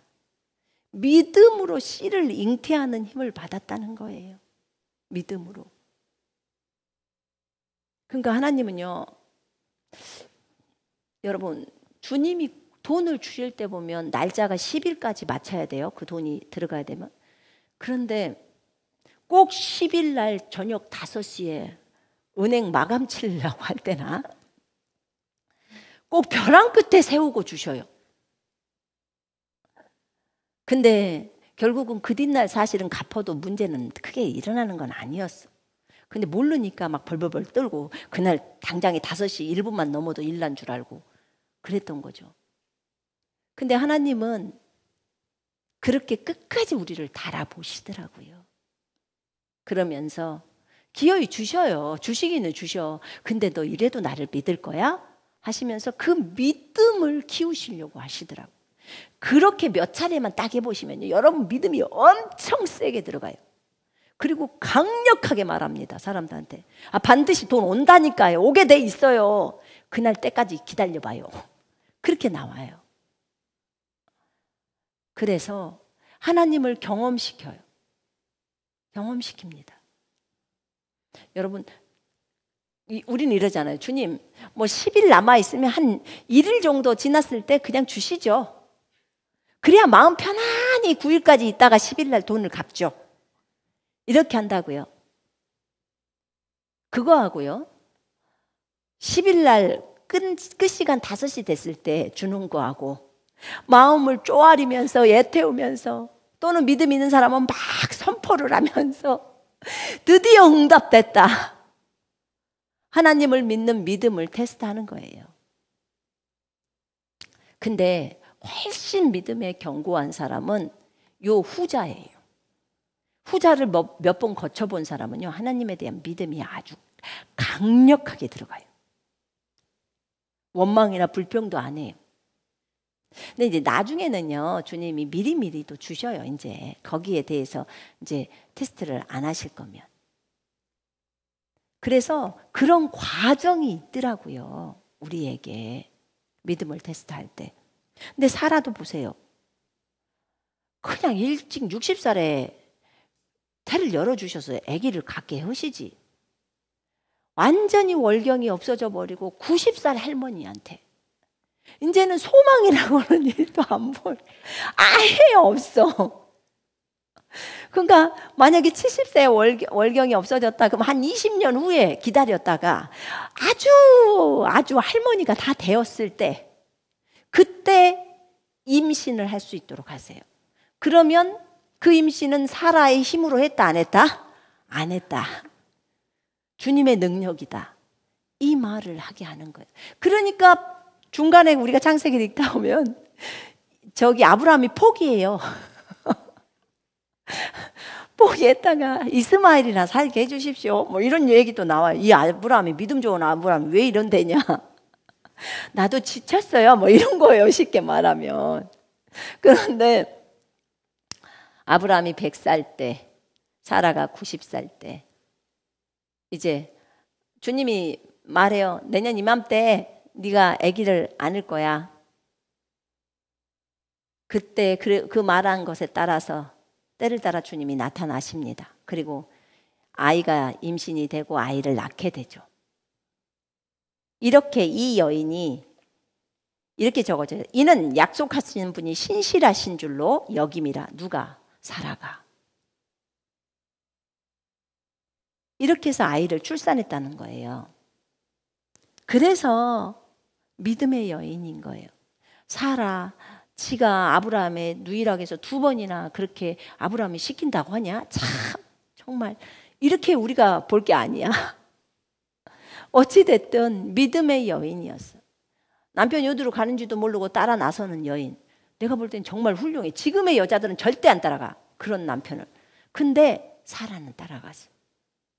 믿음으로 씨를 잉태하는 힘을 받았다는 거예요. 믿음으로. 그러니까 하나님은요, 여러분, 주님이 돈을 주실 때 보면 날짜가 10일까지 맞춰야 돼요. 그 돈이 들어가야 되면. 그런데 꼭 10일 날 저녁 5시에 은행 마감 치려고 할 때나 꼭 벼랑 끝에 세우고 주셔요. 근데 결국은 그 뒷날 사실은 갚아도 문제는 크게 일어나는 건 아니었어. 근데 모르니까 막 벌벌벌 떨고 그날 당장에 5시 1분만 넘어도 일 난 줄 알고 그랬던 거죠. 근데 하나님은 그렇게 끝까지 우리를 달아보시더라고요. 그러면서 기어이 주셔요. 주시기는 주셔. 근데 너 이래도 나를 믿을 거야? 하시면서 그 믿음을 키우시려고 하시더라고요. 그렇게 몇 차례만 딱 해보시면요, 여러분 믿음이 엄청 세게 들어가요. 그리고 강력하게 말합니다. 사람들한테. 반드시 돈 온다니까요. 오게 돼 있어요. 그날 때까지 기다려봐요. 그렇게 나와요. 그래서 하나님을 경험시켜요. 경험시킵니다. 여러분, 우리는 이러잖아요. 주님, 뭐 10일 남아있으면 한 1일 정도 지났을 때 그냥 주시죠. 그래야 마음 편안히 9일까지 있다가 10일 날 돈을 갚죠. 이렇게 한다고요. 그거 하고요, 10일 날 끝 시간 5시 됐을 때 주는 거하고, 마음을 쪼아리면서 애태우면서, 또는 믿음 있는 사람은 막 선포를 하면서 드디어 응답됐다, 하나님을 믿는 믿음을 테스트하는 거예요. 근데 훨씬 믿음에 견고한 사람은 요 후자예요. 후자를 몇 번 거쳐본 사람은요, 하나님에 대한 믿음이 아주 강력하게 들어가요. 원망이나 불평도 안 해요. 근데 이제 나중에는요, 주님이 미리미리도 주셔요. 이제 거기에 대해서 이제 테스트를 안 하실 거면. 그래서 그런 과정이 있더라고요. 우리에게 믿음을 테스트할 때. 근데 사라도 보세요. 그냥 일찍 60살에 태를 열어주셔서 아기를 갖게 하시지. 완전히 월경이 없어져 버리고 90살 할머니한테 이제는 소망이라고는 일도 안 보여. 아예 없어. 그러니까 만약에 70세 월경이 없어졌다 그럼 한 20년 후에 기다렸다가 아주 할머니가 다 되었을 때 그때 임신을 할 수 있도록 하세요. 그러면 그 임신은 사라의 힘으로 했다 안 했다? 안 했다. 주님의 능력이다. 이 말을 하게 하는 거예요. 그러니까 중간에 우리가 창세기 읽다 보면 저기 아브라함이 포기해요. 포기했다가 이스마엘이나 살게 해주십시오. 뭐 이런 얘기도 나와요. 이 아브라함이 믿음 좋은 아브라함이 왜 이런 데냐? 나도 지쳤어요. 뭐 이런 거예요. 쉽게 말하면. 그런데 아브라함이 100살 때, 사라가 90살 때 이제 주님이 말해요. 내년 이맘때 네가 아기를 안을 거야. 그때 그 말한 것에 따라서 때를 따라 주님이 나타나십니다. 그리고 아이가 임신이 되고 아이를 낳게 되죠. 이렇게 이 여인이 이렇게 적어져요. 이는 약속하시는 분이 신실하신 줄로 여김이라. 누가? 사라가. 이렇게 해서 아이를 출산했다는 거예요. 그래서 믿음의 여인인 거예요. 사라, 지가 아브라함의 누이락에서 2번이나 그렇게 아브라함이 시킨다고 하냐? 참 정말 이렇게 우리가 볼 게 아니야. 어찌됐든 믿음의 여인이었어. 남편이 어디로 가는지도 모르고 따라 나서는 여인. 내가 볼 땐 정말 훌륭해. 지금의 여자들은 절대 안 따라가. 그런 남편을. 근데 사라는 따라갔어.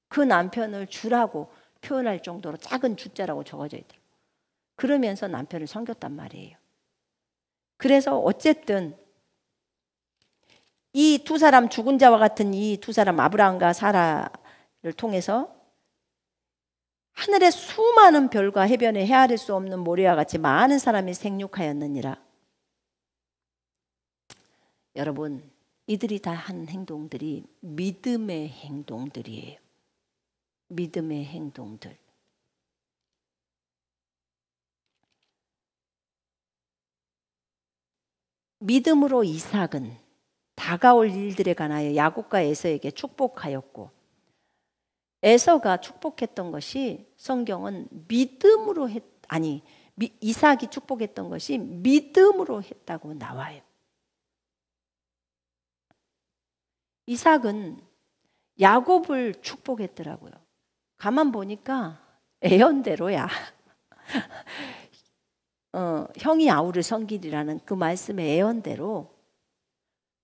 그 남편을 주라고 표현할 정도로 작은 주자라고 적어져 있더라고. 그러면서 남편을 섬겼단 말이에요. 그래서 어쨌든 이 두 사람, 죽은 자와 같은 이 두 사람 아브라함과 사라를 통해서 하늘의 수많은 별과 해변에 헤아릴 수 없는 모래와 같이 많은 사람이 생육하였느니라. 여러분, 이들이 다 한 행동들이 믿음의 행동들이에요. 믿음의 행동들. 믿음으로 이삭은 다가올 일들에 관하여 야곱과 에서에게 축복하였고, 에서가 축복했던 것이 성경은 믿음으로 이삭이 축복했던 것이 믿음으로 했다고 나와요. 이삭은 야곱을 축복했더라고요. 가만 보니까 애언대로야. 형이 아우를 섬기리라는 그 말씀의 애언대로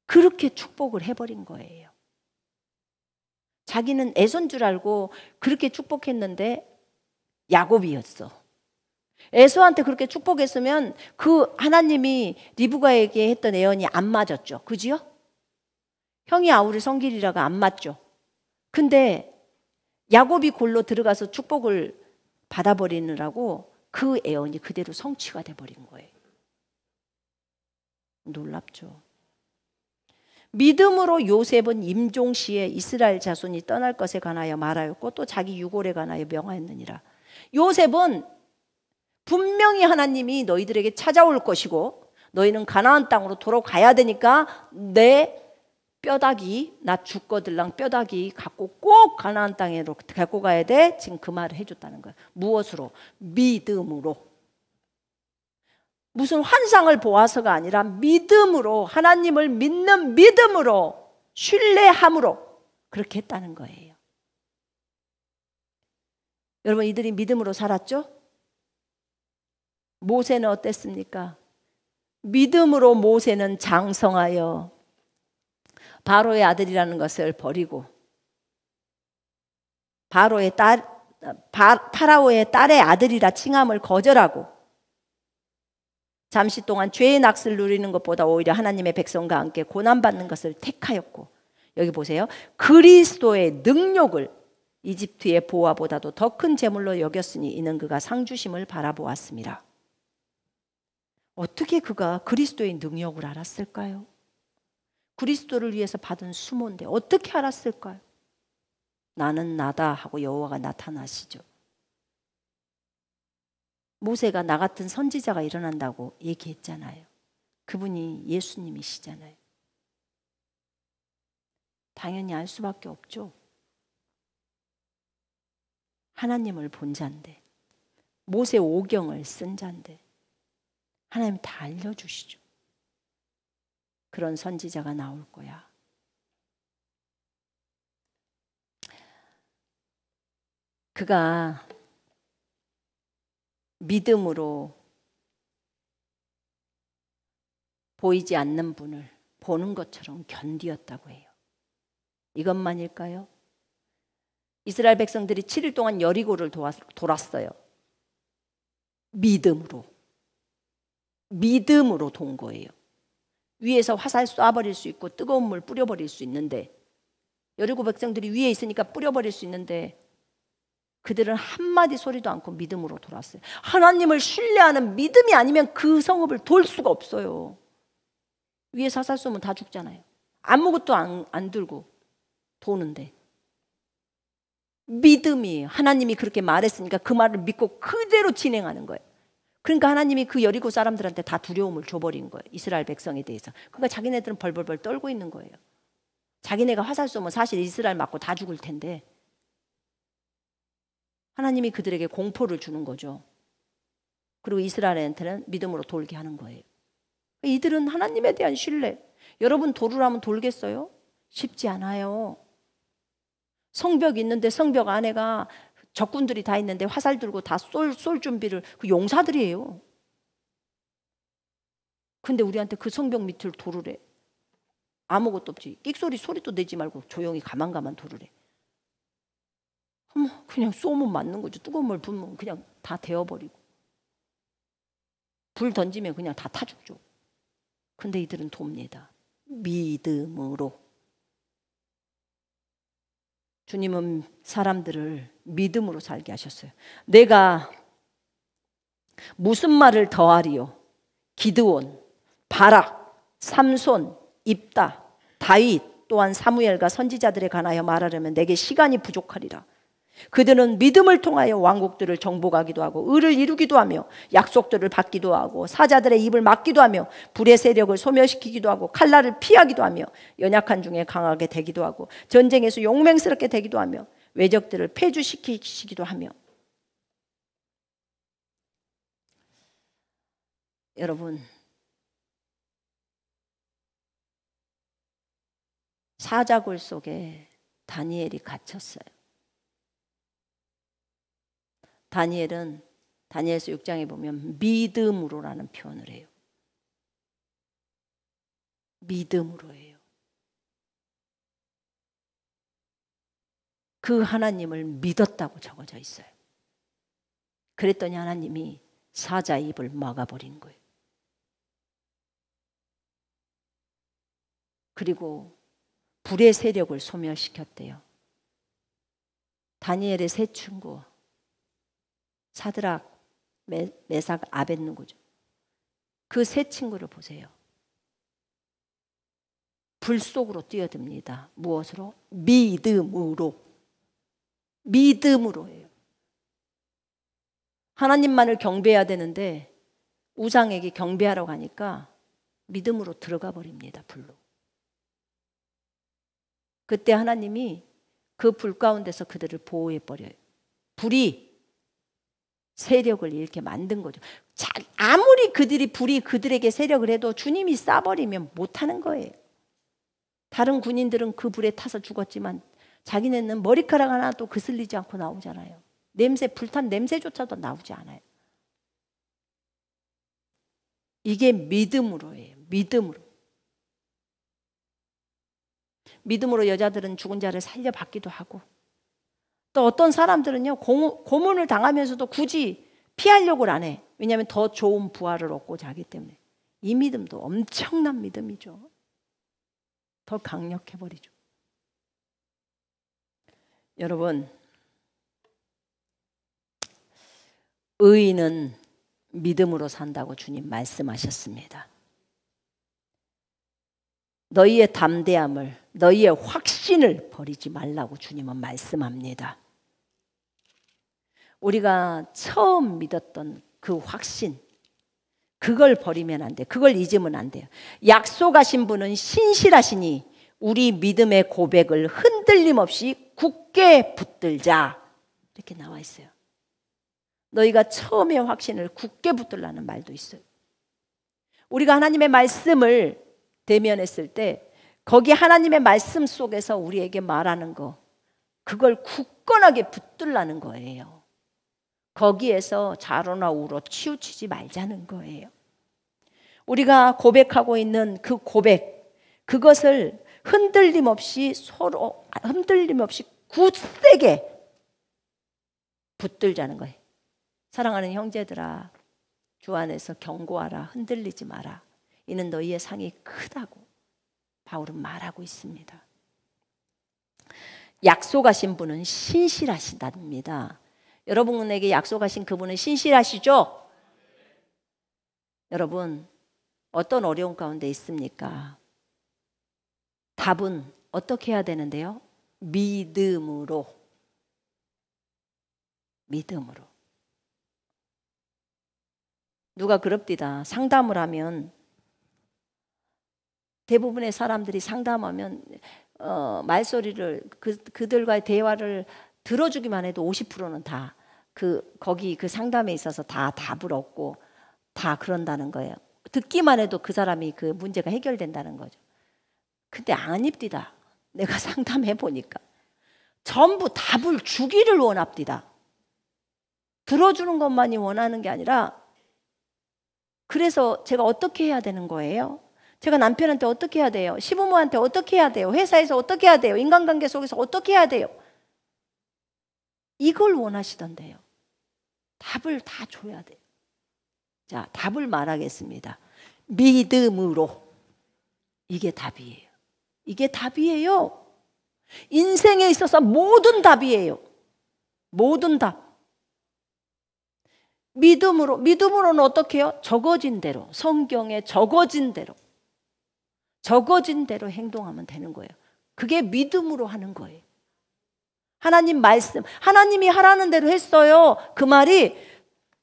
그렇게 축복을 해버린 거예요. 자기는 애손 줄 알고 그렇게 축복했는데 야곱이었어. 에서한테 그렇게 축복했으면 그 하나님이 리브가에게 했던 애언이 안 맞았죠. 그지요? 형이 아우를 섬기리라가 안 맞죠. 근데 야곱이 골로 들어가서 축복을 받아버리느라고 그 애언이 그대로 성취가 돼버린 거예요. 놀랍죠. 믿음으로 요셉은 임종시에 이스라엘 자손이 떠날 것에 관하여 말하였고 또 자기 유골에 관하여 명하였느니라. 요셉은 분명히 하나님이 너희들에게 찾아올 것이고 너희는 가나안 땅으로 돌아가야 되니까 내 뼈다귀, 나 죽거들랑 뼈다귀 갖고 꼭 가나안 땅으로 갖고 가야 돼. 지금 그 말을 해줬다는 거예요. 무엇으로? 믿음으로. 무슨 환상을 보아서가 아니라 믿음으로, 하나님을 믿는 믿음으로, 신뢰함으로 그렇게 했다는 거예요. 여러분, 이들이 믿음으로 살았죠? 모세는 어땠습니까? 믿음으로 모세는 장성하여 바로의 아들이라는 것을 버리고 파라오의 딸의 아들이라 칭함을 거절하고 잠시 동안 죄의 낙스를 누리는 것보다 오히려 하나님의 백성과 함께 고난받는 것을 택하였고, 여기 보세요. 그리스도의 능력을 이집트의 보화보다도 더 큰 재물로 여겼으니 이는 그가 상주심을 바라보았습니다. 어떻게 그가 그리스도의 능력을 알았을까요? 그리스도를 위해서 받은 수모인데 어떻게 알았을까요? 나는 나다 하고 여호와가 나타나시죠. 모세가 나 같은 선지자가 일어난다고 얘기했잖아요. 그분이 예수님이시잖아요. 당연히 알 수밖에 없죠. 하나님을 본 자인데, 모세 오경을 쓴 자인데 하나님이 다 알려주시죠. 그런 선지자가 나올 거야. 그가 믿음으로 보이지 않는 분을 보는 것처럼 견디었다고 해요. 이것만일까요? 이스라엘 백성들이 7일 동안 여리고를 돌았어요. 믿음으로 돈 거예요. 위에서 화살 쏴버릴 수 있고 뜨거운 물 뿌려버릴 수 있는데, 여리고 백성들이 위에 있으니까 뿌려버릴 수 있는데 그들은 한마디 소리도 않고 믿음으로 돌았어요. 하나님을 신뢰하는 믿음이 아니면 그 성읍을 돌 수가 없어요. 위에 사살 쏘면 다 죽잖아요. 아무것도 안 들고 도는데 믿음이에요. 하나님이 그렇게 말했으니까 그 말을 믿고 그대로 진행하는 거예요. 그러니까 하나님이 그 여리고 사람들한테 다 두려움을 줘버린 거예요. 이스라엘 백성에 대해서. 그러니까 자기네들은 벌벌벌 떨고 있는 거예요. 자기네가 화살 쏘면 사실 이스라엘 맞고 다 죽을 텐데 하나님이 그들에게 공포를 주는 거죠. 그리고 이스라엘한테는 믿음으로 돌게 하는 거예요. 이들은 하나님에 대한 신뢰. 여러분 돌으라면 돌겠어요? 쉽지 않아요. 성벽 있는데 성벽 안에가 적군들이 다 있는데 화살 들고 다 쏠 준비를, 그 용사들이에요. 근데 우리한테 그 성벽 밑을 돌으래. 아무것도 없지. 끽소리 소리도 내지 말고 조용히 가만 돌으래. 그냥 쏘면 맞는 거죠. 뜨거운 물 부으면 그냥 다 데워버리고, 불 던지면 그냥 다 타 죽죠. 근데 이들은 돕니다. 믿음으로. 주님은 사람들을 믿음으로 살게 하셨어요. 내가 무슨 말을 더하리요? 기드온, 바락, 삼손, 입다, 다윗 또한 사무엘과 선지자들에 관하여 말하려면 내게 시간이 부족하리라. 그들은 믿음을 통하여 왕국들을 정복하기도 하고 의를 이루기도 하며 약속들을 받기도 하고 사자들의 입을 막기도 하며 불의 세력을 소멸시키기도 하고 칼날을 피하기도 하며 연약한 중에 강하게 되기도 하고 전쟁에서 용맹스럽게 되기도 하며 외적들을 패주시키기도 하며. 여러분, 사자굴 속에 다니엘이 갇혔어요. 다니엘은 다니엘서 6장에 보면 믿음으로라는 표현을 해요. 믿음으로예요. 그 하나님을 믿었다고 적어져 있어요. 그랬더니 하나님이 사자 입을 막아버린 거예요. 그리고 불의 세력을 소멸시켰대요. 다니엘의 세 친구 사드락, 메삭, 아벳느고죠. 그 세 친구를 보세요. 불 속으로 뛰어듭니다. 무엇으로? 믿음으로. 믿음으로예요. 하나님만을 경배해야 되는데 우상에게 경배하러 가니까 믿음으로 들어가 버립니다. 불로. 그때 하나님이 그 불 가운데서 그들을 보호해 버려요. 불이 세력을 이렇게 만든 거죠. 아무리 불이 그들에게 세력을 해도 주님이 쏴버리면 못하는 거예요. 다른 군인들은 그 불에 타서 죽었지만 자기네는 머리카락 하나도 그슬리지 않고 나오잖아요. 불탄 냄새조차도 나오지 않아요. 이게 믿음으로예요. 믿음으로 여자들은 죽은 자를 살려받기도 하고, 또 어떤 사람들은요 고문을 당하면서도 굳이 피하려고 안 해. 왜냐하면 더 좋은 부활을 얻고자 하기 때문에. 이 믿음도 엄청난 믿음이죠. 더 강력해버리죠. 여러분, 의인은 믿음으로 산다고 주님 말씀하셨습니다. 너희의 담대함을, 너희의 확신을 버리지 말라고 주님은 말씀합니다. 우리가 처음 믿었던 그 확신, 그걸 버리면 안 돼. 그걸 잊으면 안 돼요. 약속하신 분은 신실하시니 우리 믿음의 고백을 흔들림 없이 굳게 붙들자. 이렇게 나와 있어요. 너희가 처음의 확신을 굳게 붙들라는 말도 있어요. 우리가 하나님의 말씀을 대면했을 때 거기 하나님의 말씀 속에서 우리에게 말하는 거, 그걸 굳건하게 붙들라는 거예요. 거기에서 좌로나 우로 치우치지 말자는 거예요. 우리가 고백하고 있는 그 고백, 그것을 흔들림 없이 서로 흔들림 없이 굳세게 붙들자는 거예요. 사랑하는 형제들아, 주 안에서 경고하라. 흔들리지 마라. 이는 너희의 상이 크다고 바울은 말하고 있습니다. 약속하신 분은 신실하시답니다. 여러분에게 약속하신 그분은 신실하시죠? 여러분, 어떤 어려운 가운데 있습니까? 답은 어떻게 해야 되는데요? 믿음으로. 믿음으로. 누가 그럽디다. 상담을 하면, 대부분의 사람들이 상담하면 말소리를 그들과의 대화를 들어주기만 해도 50%는 다 거기 그 상담에 있어서 다 답을 얻고 다 그런다는 거예요. 듣기만 해도 그 사람이 그 문제가 해결된다는 거죠. 근데 아닙디다. 내가 상담해 보니까 전부 답을 주기를 원합디다. 들어주는 것만이 원하는 게 아니라, 그래서 제가 어떻게 해야 되는 거예요? 제가 남편한테 어떻게 해야 돼요? 시부모한테 어떻게 해야 돼요? 회사에서 어떻게 해야 돼요? 인간관계 속에서 어떻게 해야 돼요? 이걸 원하시던데요. 답을 다 줘야 돼요. 자, 답을 말하겠습니다. 믿음으로. 이게 답이에요. 이게 답이에요. 인생에 있어서 모든 답이에요. 모든 답. 믿음으로. 믿음으로는 어떻게 해요? 적어진 대로, 성경에 적어진 대로 행동하면 되는 거예요. 그게 믿음으로 하는 거예요. 하나님 말씀, 하나님이 하라는 대로 했어요. 그 말이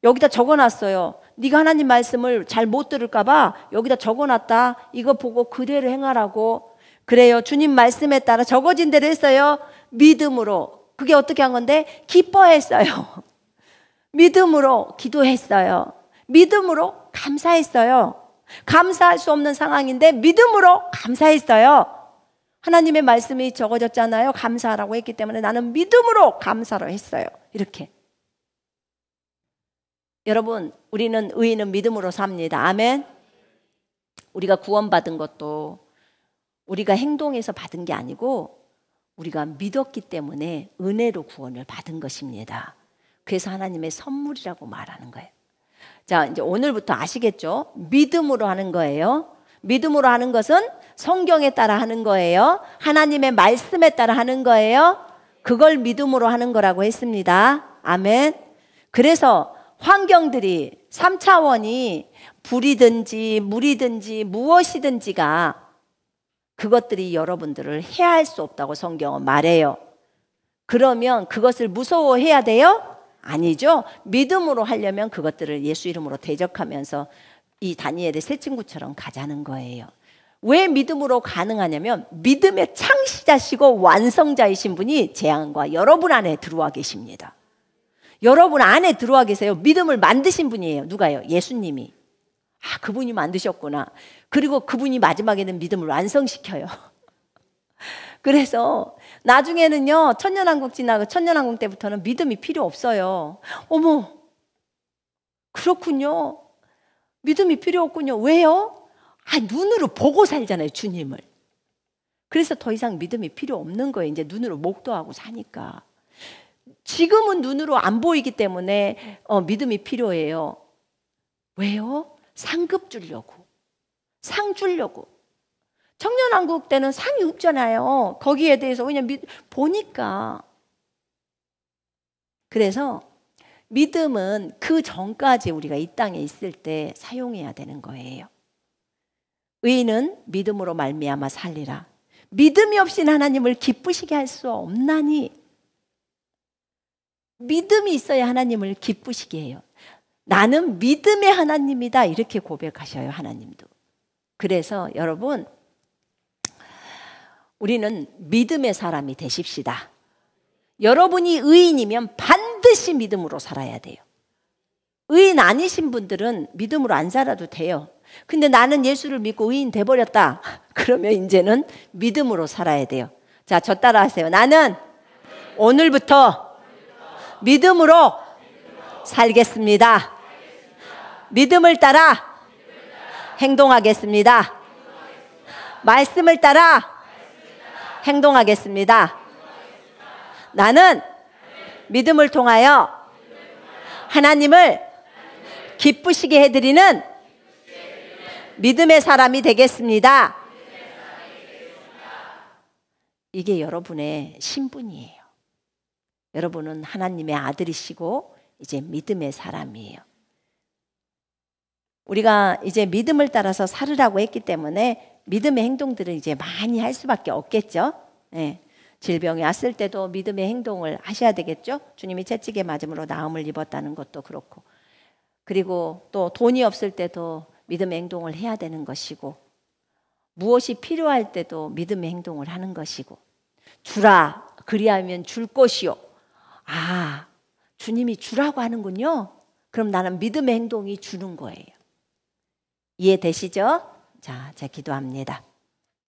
여기다 적어놨어요. 네가 하나님 말씀을 잘 못 들을까 봐 여기다 적어놨다. 이거 보고 그대로 행하라고. 그래요. 주님 말씀에 따라 적어진 대로 했어요. 믿음으로. 그게 어떻게 한 건데? 기뻐했어요. 믿음으로 기도했어요. 믿음으로 감사했어요. 감사할 수 없는 상황인데 믿음으로 감사했어요. 하나님의 말씀이 적어졌잖아요. 감사하라고 했기 때문에 나는 믿음으로 감사를 했어요. 이렇게. 여러분, 우리는 의인은 믿음으로 삽니다. 아멘. 우리가 구원받은 것도 우리가 행동해서 받은 게 아니고 우리가 믿었기 때문에 은혜로 구원을 받은 것입니다. 그래서 하나님의 선물이라고 말하는 거예요. 자, 이제 오늘부터 아시겠죠? 믿음으로 하는 거예요. 믿음으로 하는 것은 성경에 따라 하는 거예요. 하나님의 말씀에 따라 하는 거예요. 그걸 믿음으로 하는 거라고 했습니다. 아멘. 그래서 환경들이 3차원이 불이든지 물이든지 무엇이든지가 그것들이 여러분들을 해할 수 없다고 성경은 말해요. 그러면 그것을 무서워해야 돼요? 아니죠. 믿음으로 하려면 그것들을 예수 이름으로 대적하면서 이 다니엘의 새 친구처럼 가자는 거예요. 왜 믿음으로 가능하냐면 믿음의 창시자시고 완성자이신 분이 제 안과 여러분 안에 들어와 계십니다. 여러분 안에 들어와 계세요. 믿음을 만드신 분이에요. 누가요? 예수님이. 아, 그분이 만드셨구나. 그리고 그분이 마지막에는 믿음을 완성시켜요. 그래서 나중에는요, 천년왕국 지나고 천년왕국 때부터는 믿음이 필요 없어요. 어머, 그렇군요. 믿음이 필요 없군요. 왜요? 아, 눈으로 보고 살잖아요, 주님을. 그래서 더 이상 믿음이 필요 없는 거예요. 이제 눈으로 목도하고 사니까. 지금은 눈으로 안 보이기 때문에 믿음이 필요해요. 왜요? 상급 주려고. 상 주려고. 청년왕국 때는 상이 없잖아요. 거기에 대해서 그냥 보니까. 그래서 믿음은 그 전까지 우리가 이 땅에 있을 때 사용해야 되는 거예요. 의인은 믿음으로 말미암아 살리라. 믿음이 없이는 하나님을 기쁘시게 할 수 없나니. 믿음이 있어야 하나님을 기쁘시게 해요. 나는 믿음의 하나님이다. 이렇게 고백하셔요, 하나님도. 그래서 여러분, 우리는 믿음의 사람이 되십시다. 여러분이 의인이면 반드시 믿음으로 살아야 돼요. 의인 아니신 분들은 믿음으로 안 살아도 돼요. 근데 나는 예수를 믿고 의인 돼버렸다. 그러면 이제는 믿음으로 살아야 돼요. 자, 저 따라 하세요. 나는 오늘부터 믿음으로 살겠습니다. 믿음을 따라 행동하겠습니다. 말씀을 따라 행동하겠습니다. 나는 믿음을 통하여 하나님을 기쁘시게 해드리는 믿음의 사람이 되겠습니다. 이게 여러분의 신분이에요. 여러분은 하나님의 아들이시고 이제 믿음의 사람이에요. 우리가 이제 믿음을 따라서 살으라고 했기 때문에 믿음의 행동들은 이제 많이 할 수밖에 없겠죠. 네. 질병이 왔을 때도 믿음의 행동을 하셔야 되겠죠. 주님이 채찍에 맞음으로 나음을 입었다는 것도 그렇고, 그리고 또 돈이 없을 때도 믿음의 행동을 해야 되는 것이고, 무엇이 필요할 때도 믿음의 행동을 하는 것이고, 주라 그리하면 줄 것이요. 아, 주님이 주라고 하는군요. 그럼 나는 믿음의 행동이 주는 거예요. 이해되시죠? 자, 제가 기도합니다.